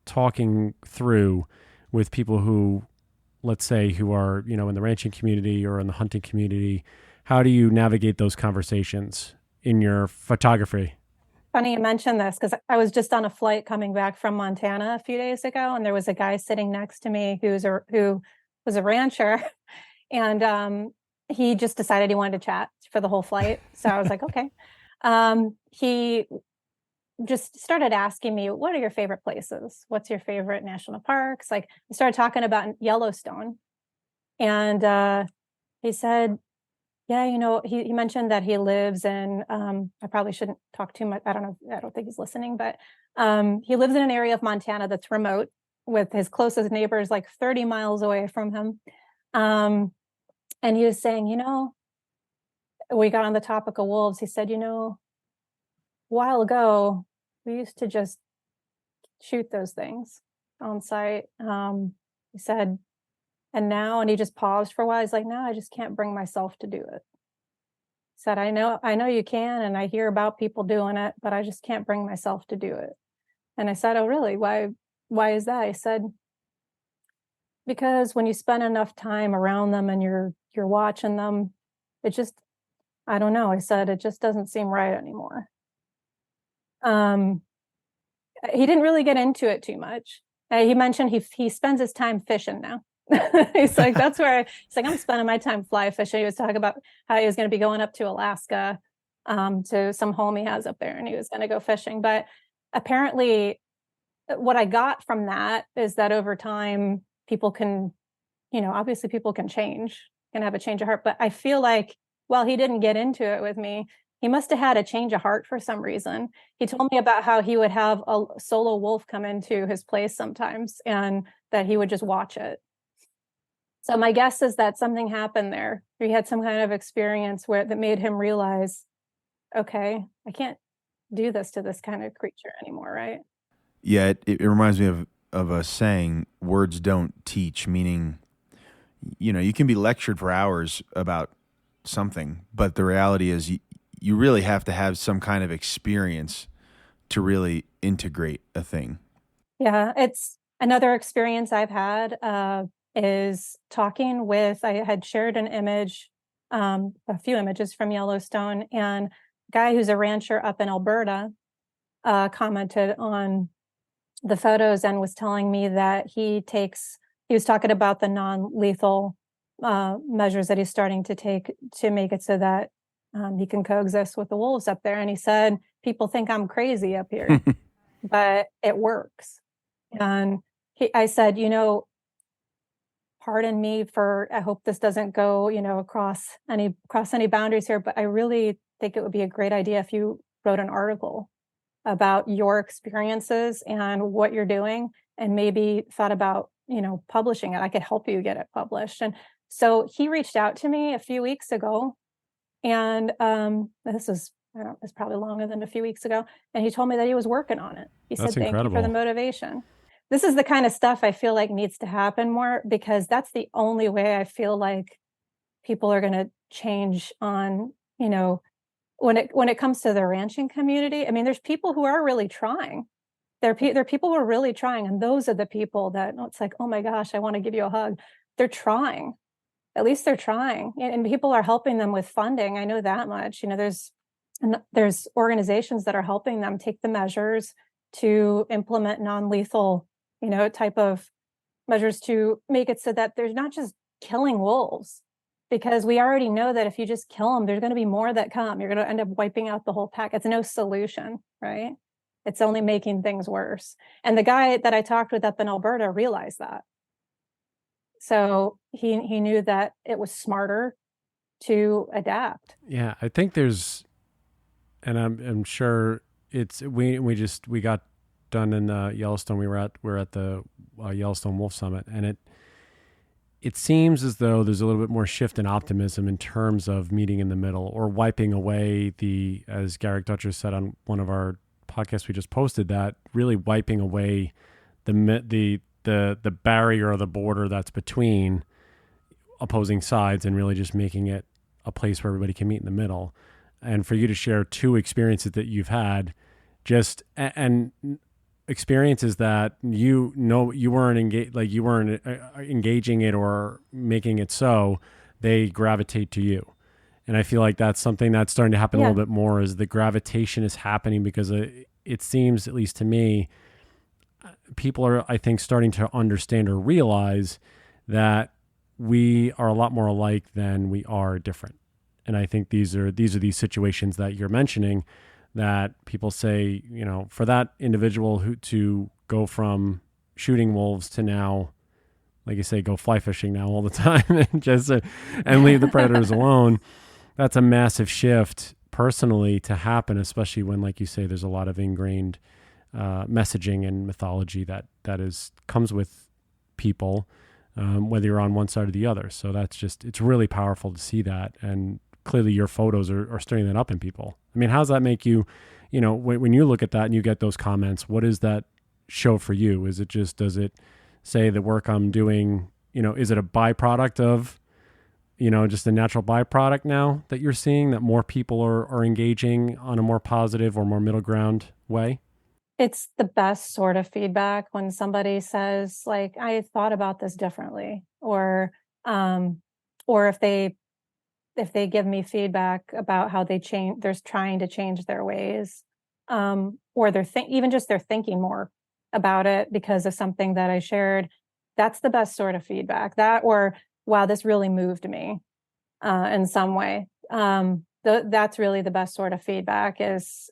talking through with people who, let's say, who are, in the ranching community or in the hunting community? How do you navigate those conversations in your photography? Funny you mentioned this, because I was just on a flight coming back from Montana a few days ago, and there was a guy sitting next to me who was a rancher, and he just decided he wanted to chat for the whole flight. So I was like, okay. He just started asking me, what are your favorite places? What's your favorite national parks? Like, we started talking about Yellowstone, and he said, yeah, he mentioned that he lives in, I probably shouldn't talk too much. I don't know. I don't think he's listening, but he lives in an area of Montana that's remote, with his closest neighbors like 30 miles away from him. And he was saying, we got on the topic of wolves. He said, a while ago, we used to just shoot those things on site. He said, and he just paused for a while. He's like, no, I just can't bring myself to do it. He said, I know you can, and I hear about people doing it, but I just can't bring myself to do it. And I said, oh, really? Why is that? He said, because when you spend enough time around them and you're watching them, it just, I don't know. I said it just doesn't seem right anymore. He didn't really get into it too much. He mentioned he spends his time fishing now. He's like, that's where he's like, I'm spending my time fly fishing. He was talking about how he was going to be going up to Alaska, to some home he has up there, and he was going to go fishing. But apparently, what I got from that is that over time, people can, obviously people can change, can have a change of heart. But I feel like while he didn't get into it with me, he must have had a change of heart for some reason. He told me about how he would have a solo wolf come into his place sometimes and that he would just watch it. So my guess is that something happened there. He had some kind of experience that made him realize, okay, I can't do this to this kind of creature anymore, right? Yeah, it reminds me of a saying, words don't teach, meaning, you can be lectured for hours about something, but the reality is you really have to have some kind of experience to really integrate a thing. Yeah, it's another experience I've had is talking with, I had shared an image, a few images from Yellowstone, and a guy who's a rancher up in Alberta commented on the photos and was telling me that he was talking about the non-lethal measures that he's starting to take to make it so that he can coexist with the wolves up there. And he said, people think I'm crazy up here, but it works. And I said, pardon me I hope this doesn't go, across any boundaries here, but I really think it would be a great idea if you wrote an article about your experiences and what you're doing, and maybe thought about, publishing it. I could help you get it published. And so he reached out to me a few weeks ago, and it's probably longer than a few weeks ago, and he told me that he was working on it. He said, "Thank you for the motivation." This is the kind of stuff I feel like needs to happen more, because that's the only way I feel like people are going to change on, when it comes to the ranching community. I mean, there's people who are really trying. There are people who are really trying, and those are the people that it's like, oh my gosh, I want to give you a hug. They're trying. At least they're trying, and people are helping them with funding. I know that much. There's organizations that are helping them take the measures to implement non-lethal, type of measures to make it so that there's not just killing wolves, because we already know that if you just kill them, there's going to be more that come. You're going to end up wiping out the whole pack. It's no solution, right? It's only making things worse. And the guy that I talked with up in Alberta realized that. So he knew that it was smarter to adapt. Yeah, I think there's, and I'm sure we got done in Yellowstone. We're at the Yellowstone Wolf Summit, and it seems as though there's a little bit more shift in optimism in terms of meeting in the middle, or wiping away as Garrick Dutcher said on one of our podcasts we just posted, that really wiping away the barrier or the border that's between opposing sides, and really just making it a place where everybody can meet in the middle. And for you to share two experiences that you've had, and experiences that you weren't engaging it or making it so they gravitate to you. And I feel like that's something that's starting to happen a little bit more, is the gravitation is happening, because it seems, at least to me, people are, I think, starting to understand or realize that we are a lot more alike than we are different. And I think these are these situations that you're mentioning, that people say, for that individual to go from shooting wolves to now, like you say, go fly fishing now all the time and leave the predators alone. That's a massive shift personally to happen, especially when, like you say, there's a lot of ingrained messaging and mythology that comes with people, whether you're on one side or the other. So it's really powerful to see that. And clearly your photos are stirring that up in people. I mean, how does that make you, when you look at that and you get those comments, what does that show for you? Does it say the work I'm doing, is it a byproduct of, just a natural byproduct now that you're seeing, that more people are engaging on a more positive or more middle ground way? It's the best sort of feedback when somebody says, like, I thought about this differently, um, or if they give me feedback about how they're trying to change their ways, or even just they're thinking more about it because of something that I shared. That's the best sort of feedback. That, or wow, this really moved me in some way. That's really the best sort of feedback, is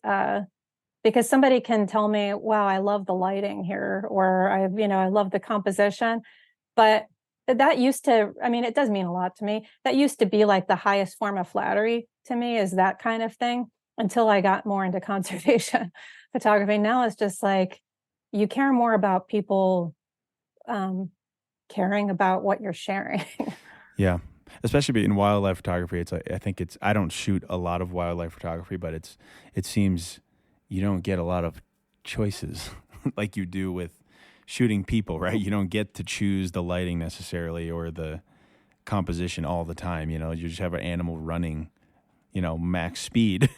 because somebody can tell me, wow, I love the lighting here, or I love the composition. But that used to, I mean, it does mean a lot to me. That used to be like the highest form of flattery to me, is that kind of thing, until I got more into conservation photography. Now it's just like, you care more about people caring about what you're sharing. Yeah. Especially in wildlife photography. I don't shoot a lot of wildlife photography, but it seems you don't get a lot of choices like you do with shooting people, right? You don't get to choose the lighting necessarily or the composition all the time. You just have an animal running, max speed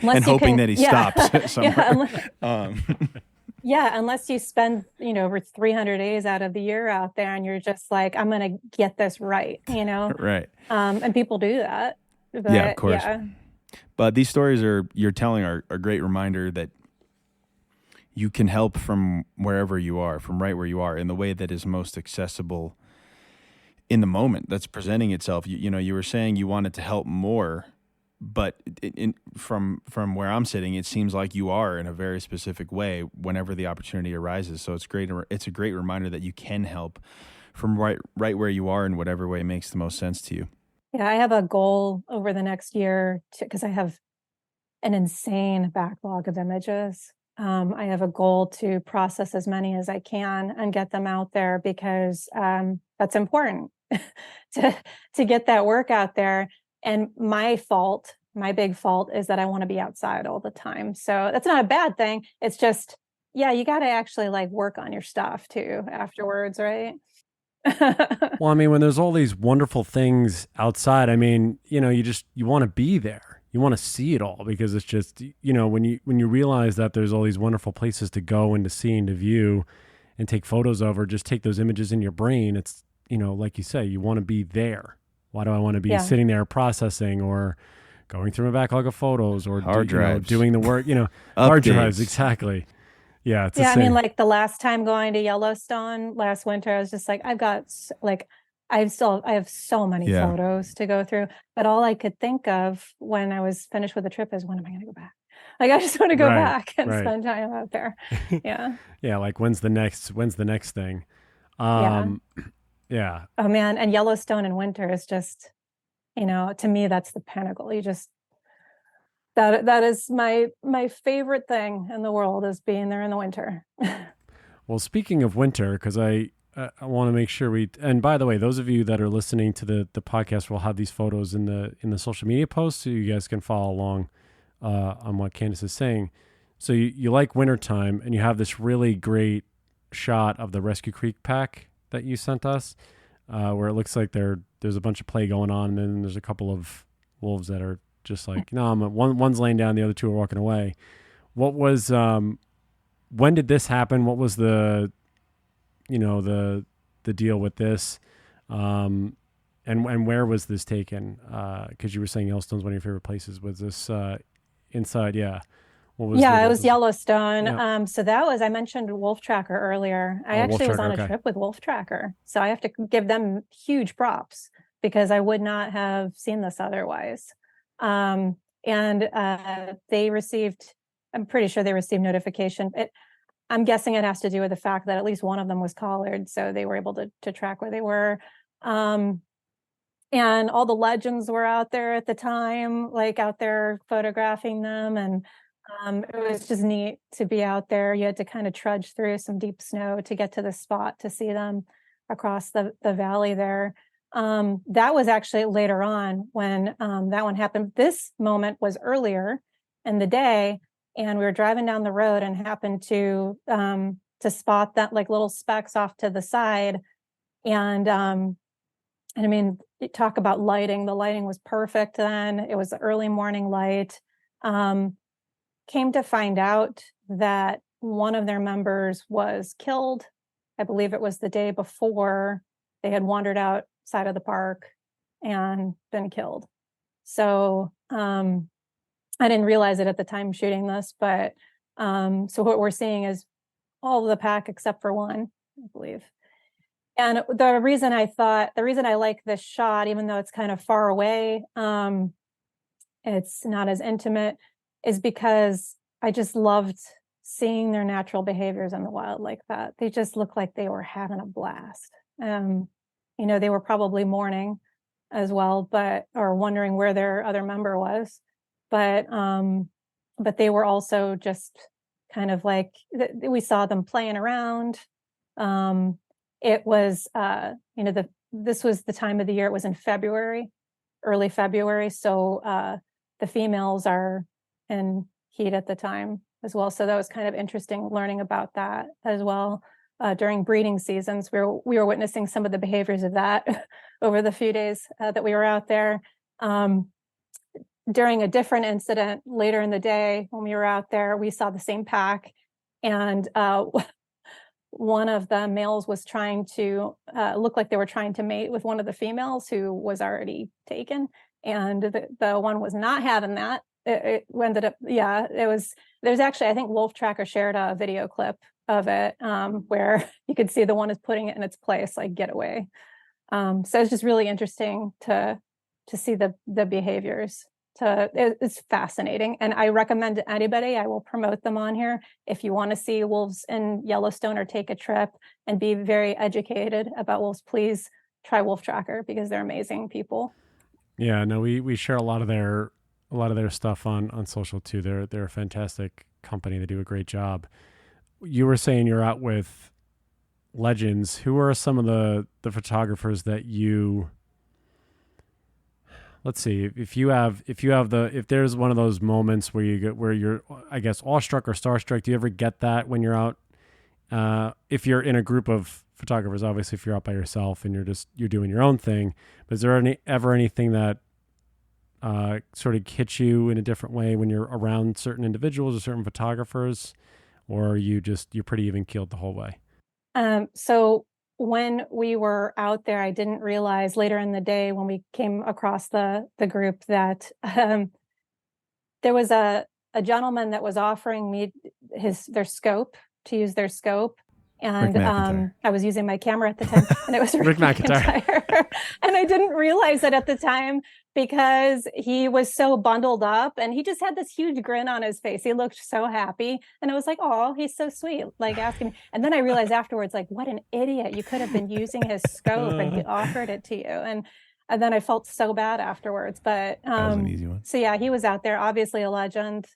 and hoping that he stops somewhere. Unless you spend, over 300 days out of the year out there and you're just like, I'm going to get this right, Right. And people do that. But, yeah, of course. Yeah. But these stories you're telling are a great reminder that you can help from wherever you are, from right where you are, in the way that is most accessible in the moment that's presenting itself. You were saying you wanted to help more, but from where I'm sitting, it seems like you are in a very specific way whenever the opportunity arises. So it's great. It's a great reminder that you can help from right where you are in whatever way makes the most sense to you. Yeah, I have a goal over the next year because I have an insane backlog of images. I have a goal to process as many as I can and get them out there, because that's important to get that work out there. And my big fault is that I want to be outside all the time. So that's not a bad thing. It's just, you got to actually like work on your stuff too afterwards, right? Well, I mean, when there's all these wonderful things outside, I mean, you want to be there. You want to see it all, because it's just, when you realize that there's all these wonderful places to go and to see and to view and take photos of, or just take those images in your brain, it's, like you say, you want to be there. Why do I want to be sitting there processing or going through my backlog of photos, or doing the work, hard drives, exactly. Yeah. I mean, like the last time going to Yellowstone last winter, I was just like, I have so many photos to go through, but all I could think of when I was finished with the trip is, when am I going to go back? Like, I just want to go back and spend time out there. Yeah. Yeah. Like, when's the next thing? Yeah. Oh man. And Yellowstone in winter is just, to me, that's the pinnacle. That is my favorite thing in the world, is being there in the winter. Well, speaking of winter, because I want to make sure and by the way, those of you that are listening to the podcast will have these photos in the social media posts, so you guys can follow along on what Candace is saying. So you like wintertime, and you have this really great shot of the Rescue Creek pack that you sent us, where it looks like there's a bunch of play going on, and then there's a couple of wolves that are just like, no, one's laying down, the other two are walking away. What was, when did this happen? What was the deal with this? And where was this taken? Cause you were saying Yellowstone's one of your favorite places. Was this, inside? Yeah. What was it was Yellowstone. Yeah. So I mentioned Wolf Tracker earlier. I actually was on a trip with Wolf Tracker. So I have to give them huge props, because I would not have seen this otherwise. And they received, I'm pretty sure they received notification. I'm guessing it has to do with the fact that at least one of them was collared, so they were able to track where they were. And all the legends were out there at the time, like out there photographing them. And it was just neat to be out there. You had to kind of trudge through some deep snow to get to the spot to see them across the valley there. That was actually later on when that one happened. This moment was earlier in the day, and we were driving down the road and happened to spot that, like, little specks off to the side. And I mean, talk about lighting. The lighting was perfect then. It was early morning light. Came to find out that one of their members was killed. I believe it was the day before. They had wandered outside of the park and been killed. So I didn't realize it at the time shooting this, but so what we're seeing is all of the pack except for one, I believe. And the reason I like this shot, even though it's kind of far away, it's not as intimate, is because I just loved seeing their natural behaviors in the wild like that. They just looked like they were having a blast. They were probably mourning as well, or wondering where their other member was. But they were also just kind of like, we saw them playing around. It was, this was the time of the year. It was in February, early February. So the females are in heat at the time as well. So that was kind of interesting learning about that as well. During breeding seasons, we were witnessing some of the behaviors of that over the few days that we were out there. During a different incident later in the day, when we were out there, we saw the same pack, and one of the males was trying to look like they were trying to mate with one of the females who was already taken, and the one was not having that. It ended up, there's actually, I think Wolf Tracker shared a video clip of it where you could see the one is putting it in its place, like, get away. So it's just really interesting to see the behaviors. It's fascinating, and I recommend to anybody. I will promote them on here. If you want to see wolves in Yellowstone or take a trip and be very educated about wolves, please try Wolf Tracker, because they're amazing people. Yeah, no, we share a lot of their stuff on social too. They're a fantastic company. They do a great job. You were saying you're out with legends. Who are some of the photographers that you? Let's see, if there's one of those moments where you're, I guess, awestruck or starstruck. Do you ever get that when you're out? If you're in a group of photographers, obviously, if you're out by yourself and you're doing your own thing, but is there anything that sort of hits you in a different way when you're around certain individuals or certain photographers, or are you're pretty even keeled the whole way? So when we were out there, I didn't realize later in the day when we came across the group that there was a gentleman that was offering me their scope, to use their scope. And I was using my camera at the time, and it was Rick McIntyre. And I didn't realize it at the time because he was so bundled up, and he just had this huge grin on his face. He looked so happy, and I was like, "Oh, he's so sweet!" Like, asking me. And then I realized afterwards, like, what an idiot! You could have been using his scope, and he offered it to you. And then I felt so bad afterwards. But that was an easy one. So yeah, he was out there, obviously a legend.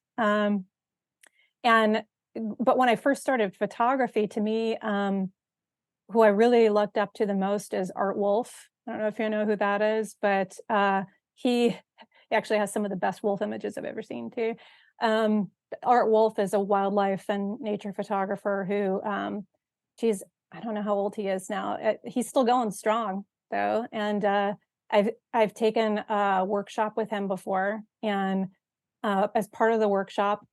But when I first started photography, to me, who I really looked up to the most is Art Wolf. I don't know if you know who that is, but he actually has some of the best wolf images I've ever seen too. Art Wolf is a wildlife and nature photographer who, I don't know how old he is now. He's still going strong though. And I've taken a workshop with him before, and as part of the workshop,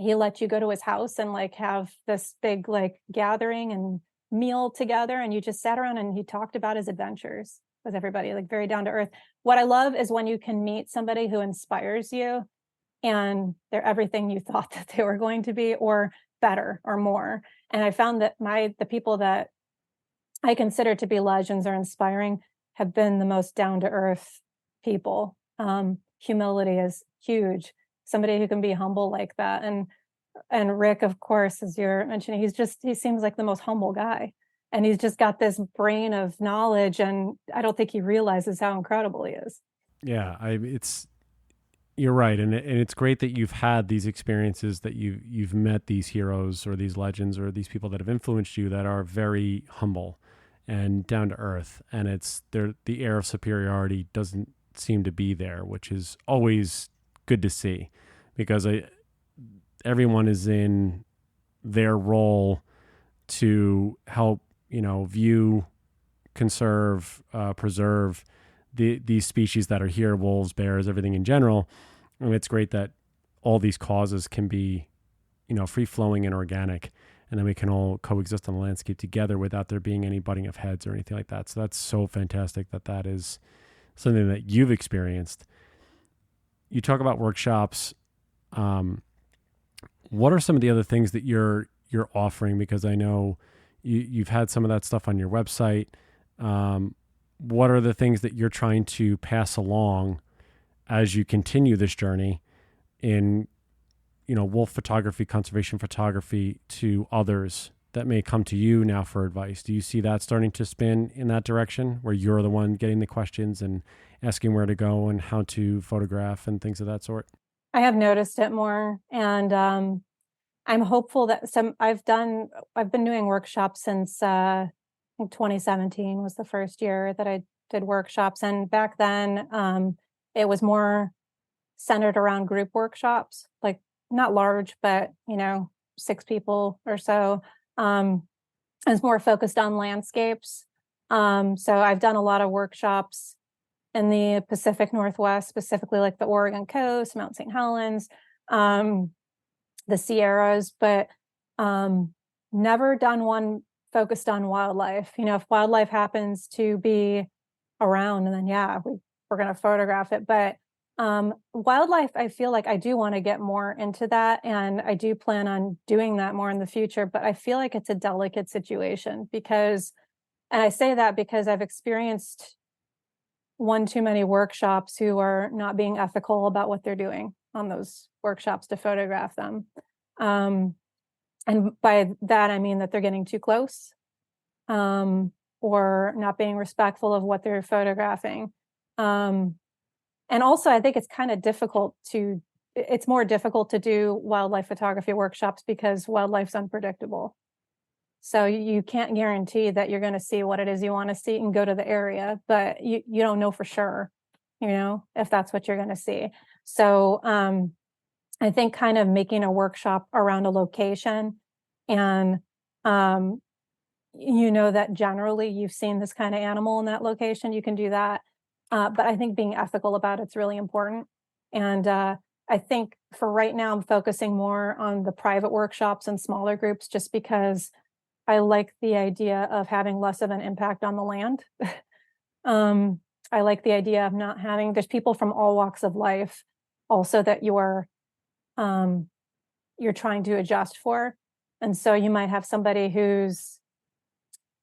he let you go to his house and like have this big like gathering and meal together, and you just sat around and he talked about his adventures with everybody, like very down to earth. What I love is when you can meet somebody who inspires you and they're everything you thought that they were going to be, or better or more. And I found that the people that I consider to be legends or inspiring have been the most down to earth people. Humility is huge. Somebody who can be humble like that. And Rick, of course, as you're mentioning, he seems like the most humble guy. And he's just got this brain of knowledge, and I don't think he realizes how incredible he is. Yeah, you're right. And it's great that you've had these experiences, that you've met these heroes or these legends or these people that have influenced you that are very humble and down to earth. And the air of superiority doesn't seem to be there, which is always good to see, because everyone is in their role to help, view, conserve, preserve these species that are here, wolves, bears, everything in general. And it's great that all these causes can be, free flowing and organic, and then we can all coexist on the landscape together without there being any butting of heads or anything like that. So that's so fantastic that is something that you've experienced. You talk about workshops. What are some of the other things that you're offering? Because I know you've had some of that stuff on your website. What are the things that you're trying to pass along as you continue this journey in, wolf photography, conservation photography, to others that may come to you now for advice? Do you see that starting to spin in that direction, where you're the one getting the questions and asking where to go and how to photograph and things of that sort? I have noticed it more, and I'm hopeful that I've been doing workshops since I think 2017 was the first year that I did workshops, and back then it was more centered around group workshops, like not large, but 6 people or so. It's more focused on landscapes. So I've done a lot of workshops in the Pacific Northwest, specifically like the Oregon coast, Mount St. Helens, the Sierras, but never done one focused on wildlife. If wildlife happens to be around, and then we're going to photograph it. But wildlife, I feel like I do want to get more into that, and I do plan on doing that more in the future. But I feel like it's a delicate situation and I say that because I've experienced one too many workshops who are not being ethical about what they're doing on those workshops to photograph them. And by that, I mean that they're getting too close, or not being respectful of what they're photographing. And also, I think it's more difficult to do wildlife photography workshops because wildlife's unpredictable. So you can't guarantee that you're going to see what it is you want to see and go to the area, but you don't know for sure, if that's what you're going to see. So I think kind of making a workshop around a location, and that generally you've seen this kind of animal in that location, you can do that. But I think being ethical about it's really important. And I think for right now, I'm focusing more on the private workshops and smaller groups, just because I like the idea of having less of an impact on the land. I like the idea of not having, there's people from all walks of life also that you're trying to adjust for. And so you might have somebody who's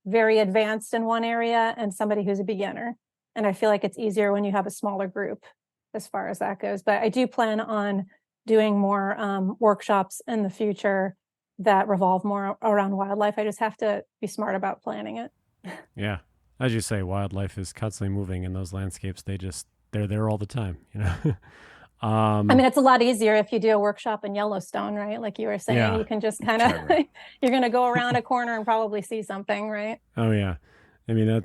very advanced in one area and somebody who's a beginner. And I feel like it's easier when you have a smaller group as far as that goes. But I do plan on doing more workshops in the future that revolve more around wildlife. I just have to be smart about planning it. Yeah. As you say, wildlife is constantly moving in those landscapes. They're there all the time, I mean, it's a lot easier if you do a workshop in Yellowstone, right? Like you were saying, you can just kind of, you're going to go around a corner and probably see something, right? Oh, yeah. I mean,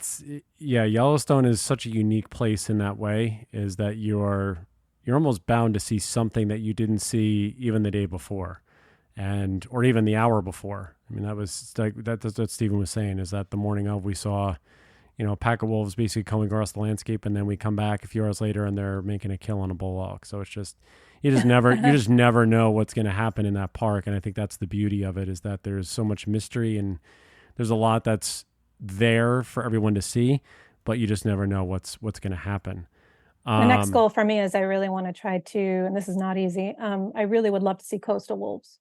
Yellowstone is such a unique place in that way, is that you're almost bound to see something that you didn't see even the day before, or even the hour before. I mean, that's what Stephen was saying, is that the morning of, we saw, a pack of wolves basically coming across the landscape, and then we come back a few hours later and they're making a kill on a bull elk. So it's just, you just never know what's going to happen in that park. And I think that's the beauty of it, is that there's so much mystery and there's a lot that's there for everyone to see, but you just never know what's going to happen. The next goal for me is I really want to try to, and this is not easy, I really would love to see coastal wolves.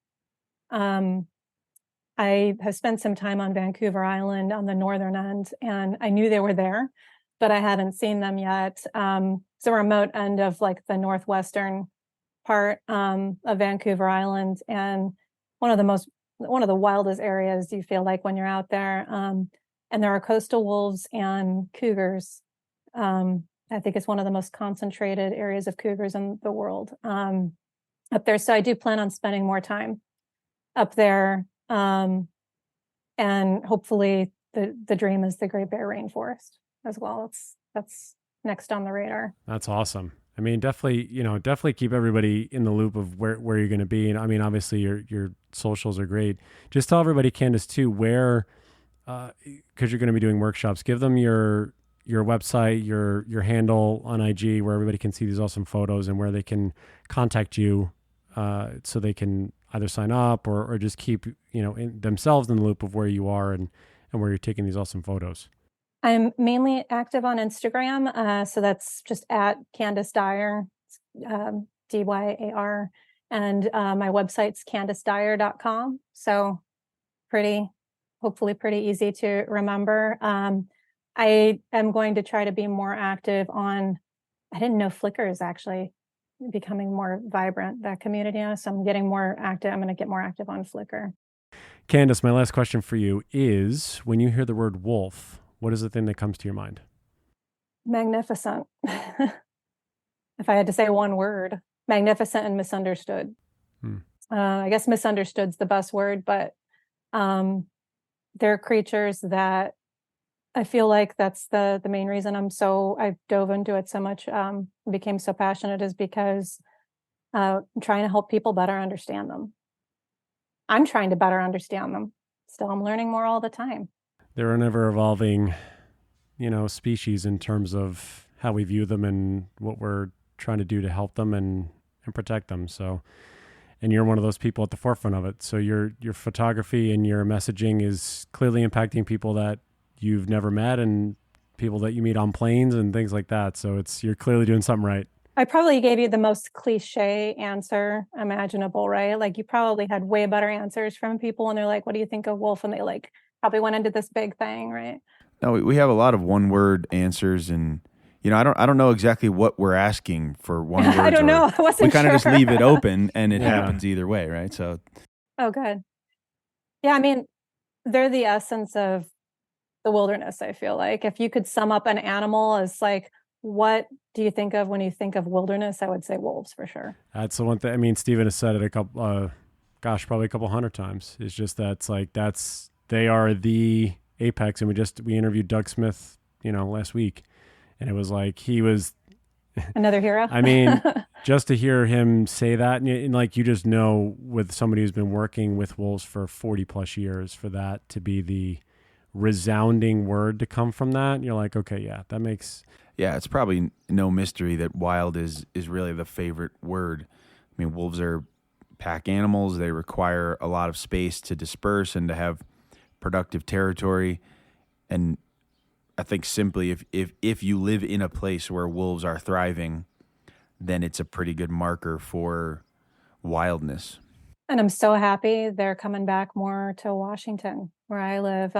I have spent some time on Vancouver Island on the northern end, and I knew they were there, but I haven't seen them yet. It's a remote end of like the northwestern part of Vancouver Island, and one of the wildest areas you feel like when you're out there. And there are coastal wolves and cougars. I think it's one of the most concentrated areas of cougars in the world up there. So I do plan on spending more time up there. And hopefully the dream is the Great Bear Rainforest as well. That's next on the radar. That's awesome. I mean, definitely keep everybody in the loop of where you're going to be. And I mean, obviously your socials are great. Just tell everybody, Candace, too, where, cause you're going to be doing workshops, give them your website, your handle on IG, where everybody can see these awesome photos, and where they can contact you, so they can either sign up or just keep, themselves in the loop of where you are and where you're taking these awesome photos? I'm mainly active on Instagram. So that's just at Candace Dyar, Dyar. And my website's CandaceDyar.com. So hopefully pretty easy to remember. I am going to try to be more active on, I didn't know Flickr is actually becoming more vibrant, that community now. So I'm getting more active. I'm going to get more active on Flickr. Candace, my last question for you is, when you hear the word wolf, what is the thing that comes to your mind? Magnificent. If I had to say one word, magnificent and misunderstood. I guess misunderstood's the best word, but they're creatures that I feel like that's the main reason I dove into it so much, became so passionate, is because I'm trying to help people better understand them. I'm trying to better understand them. Still, I'm learning more all the time. They're an ever evolving, species in terms of how we view them and what we're trying to do to help them and protect them. So, and you're one of those people at the forefront of it. So your photography and your messaging is clearly impacting people that you've never met and people that you meet on planes and things like that. So you're clearly doing something right. I probably gave you the most cliche answer imaginable, right? Like you probably had way better answers from people and they're like, what do you think of wolf? And they probably went into this big thing, right? No, we have a lot of one word answers, and I don't know exactly what we're asking for one word. I don't know. I wasn't We kind of sure. just leave it open and it happens either way, right? So Oh, good. Yeah, I mean, they're the essence of the wilderness, I feel like. If you could sum up an animal as what do you think of when you think of wilderness? I would say wolves for sure. That's the one thing. I mean, Stephen has said it probably a couple hundred times. It's just they are the apex. And we interviewed Doug Smith, last week, and it was like he was another hero. I mean, just to hear him say that, and you just know, with somebody who's been working with wolves for 40 plus years, for that to be the resounding word to come from that, you're like, okay, yeah, that makes. Yeah, it's probably no mystery that wild is really the favorite word. I mean, wolves are pack animals. They require a lot of space to disperse and to have productive territory. And I think simply if you live in a place where wolves are thriving, then it's a pretty good marker for wildness. And I'm so happy they're coming back more to Washington, where I live.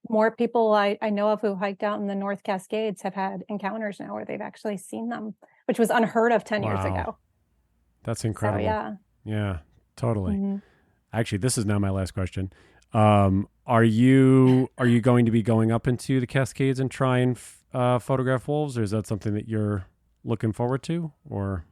More people I know of who hiked out in the North Cascades have had encounters now where they've actually seen them, which was unheard of 10 years ago. That's incredible. So, yeah, totally. Mm-hmm. Actually, this is now my last question. Are you going to be going up into the Cascades and try and photograph wolves, or is that something that you're looking forward to? Or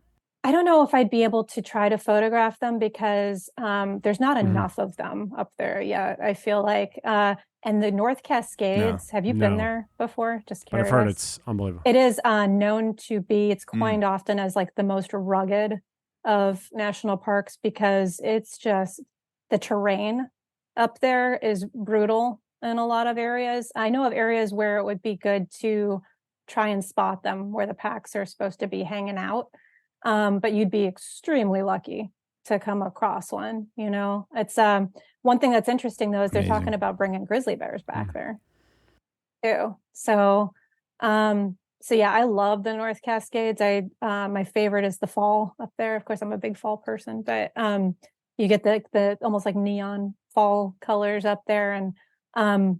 I don't know if I'd be able to try to photograph them because there's not enough of them up there yet, I feel like. And the North Cascades, have you been there before? Just curious. But I've heard it's unbelievable. It is known to be, it's coined often as the most rugged of national parks because it's just, the terrain up there is brutal in a lot of areas. I know of areas where it would be good to try and spot them where the packs are supposed to be hanging out. But you'd be extremely lucky to come across one, It's one thing that's interesting though, is they're talking about bringing grizzly bears back there too. So yeah, I love the North Cascades. My favorite is the fall up there. Of course, I'm a big fall person, but you get the almost like neon fall colors up there. And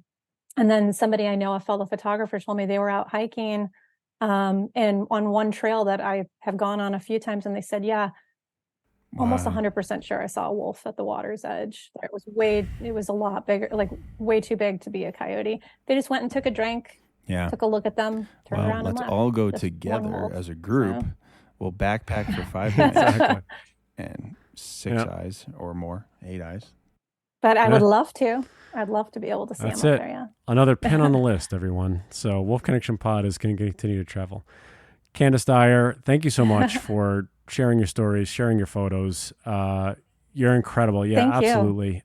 then somebody I know, a fellow photographer, told me they were out hiking and on one trail that I have gone on a few times, and they said, almost 100% sure I saw a wolf at the water's edge. It was a lot bigger, way too big to be a coyote. They just went and took a drink, took a look at them, turned around and left. Let's all go together as a group. We'll backpack for 5 minutes and 6 eyes or more, 8 eyes. But I would love to. I'd love to be able to see them up there, yeah. Another pin on the list, everyone. So Wolf Connection Pod is going to continue to travel. Candace Dyar, thank you so much for sharing your stories, sharing your photos. You're incredible. Yeah, thank absolutely.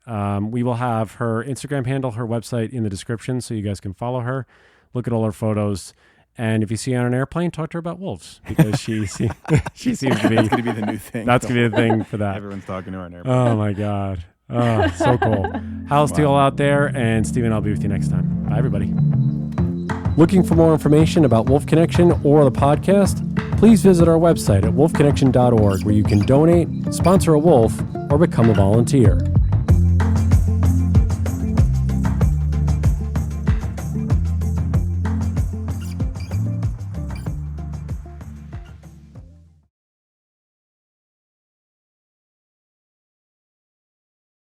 We will have her Instagram handle, her website in the description so you guys can follow her, look at all her photos. And if you see her on an airplane, talk to her about wolves because she seems to be. That's going to be the new thing. That's going to be the thing for that. Everyone's talking to her on an airplane. Oh my God. Oh, so cool. How's to you all out there? And Stephen, I'll be with you next time. Bye, everybody. Looking for more information about Wolf Connection or the podcast? Please visit our website at wolfconnection.org where you can donate, sponsor a wolf, or become a volunteer.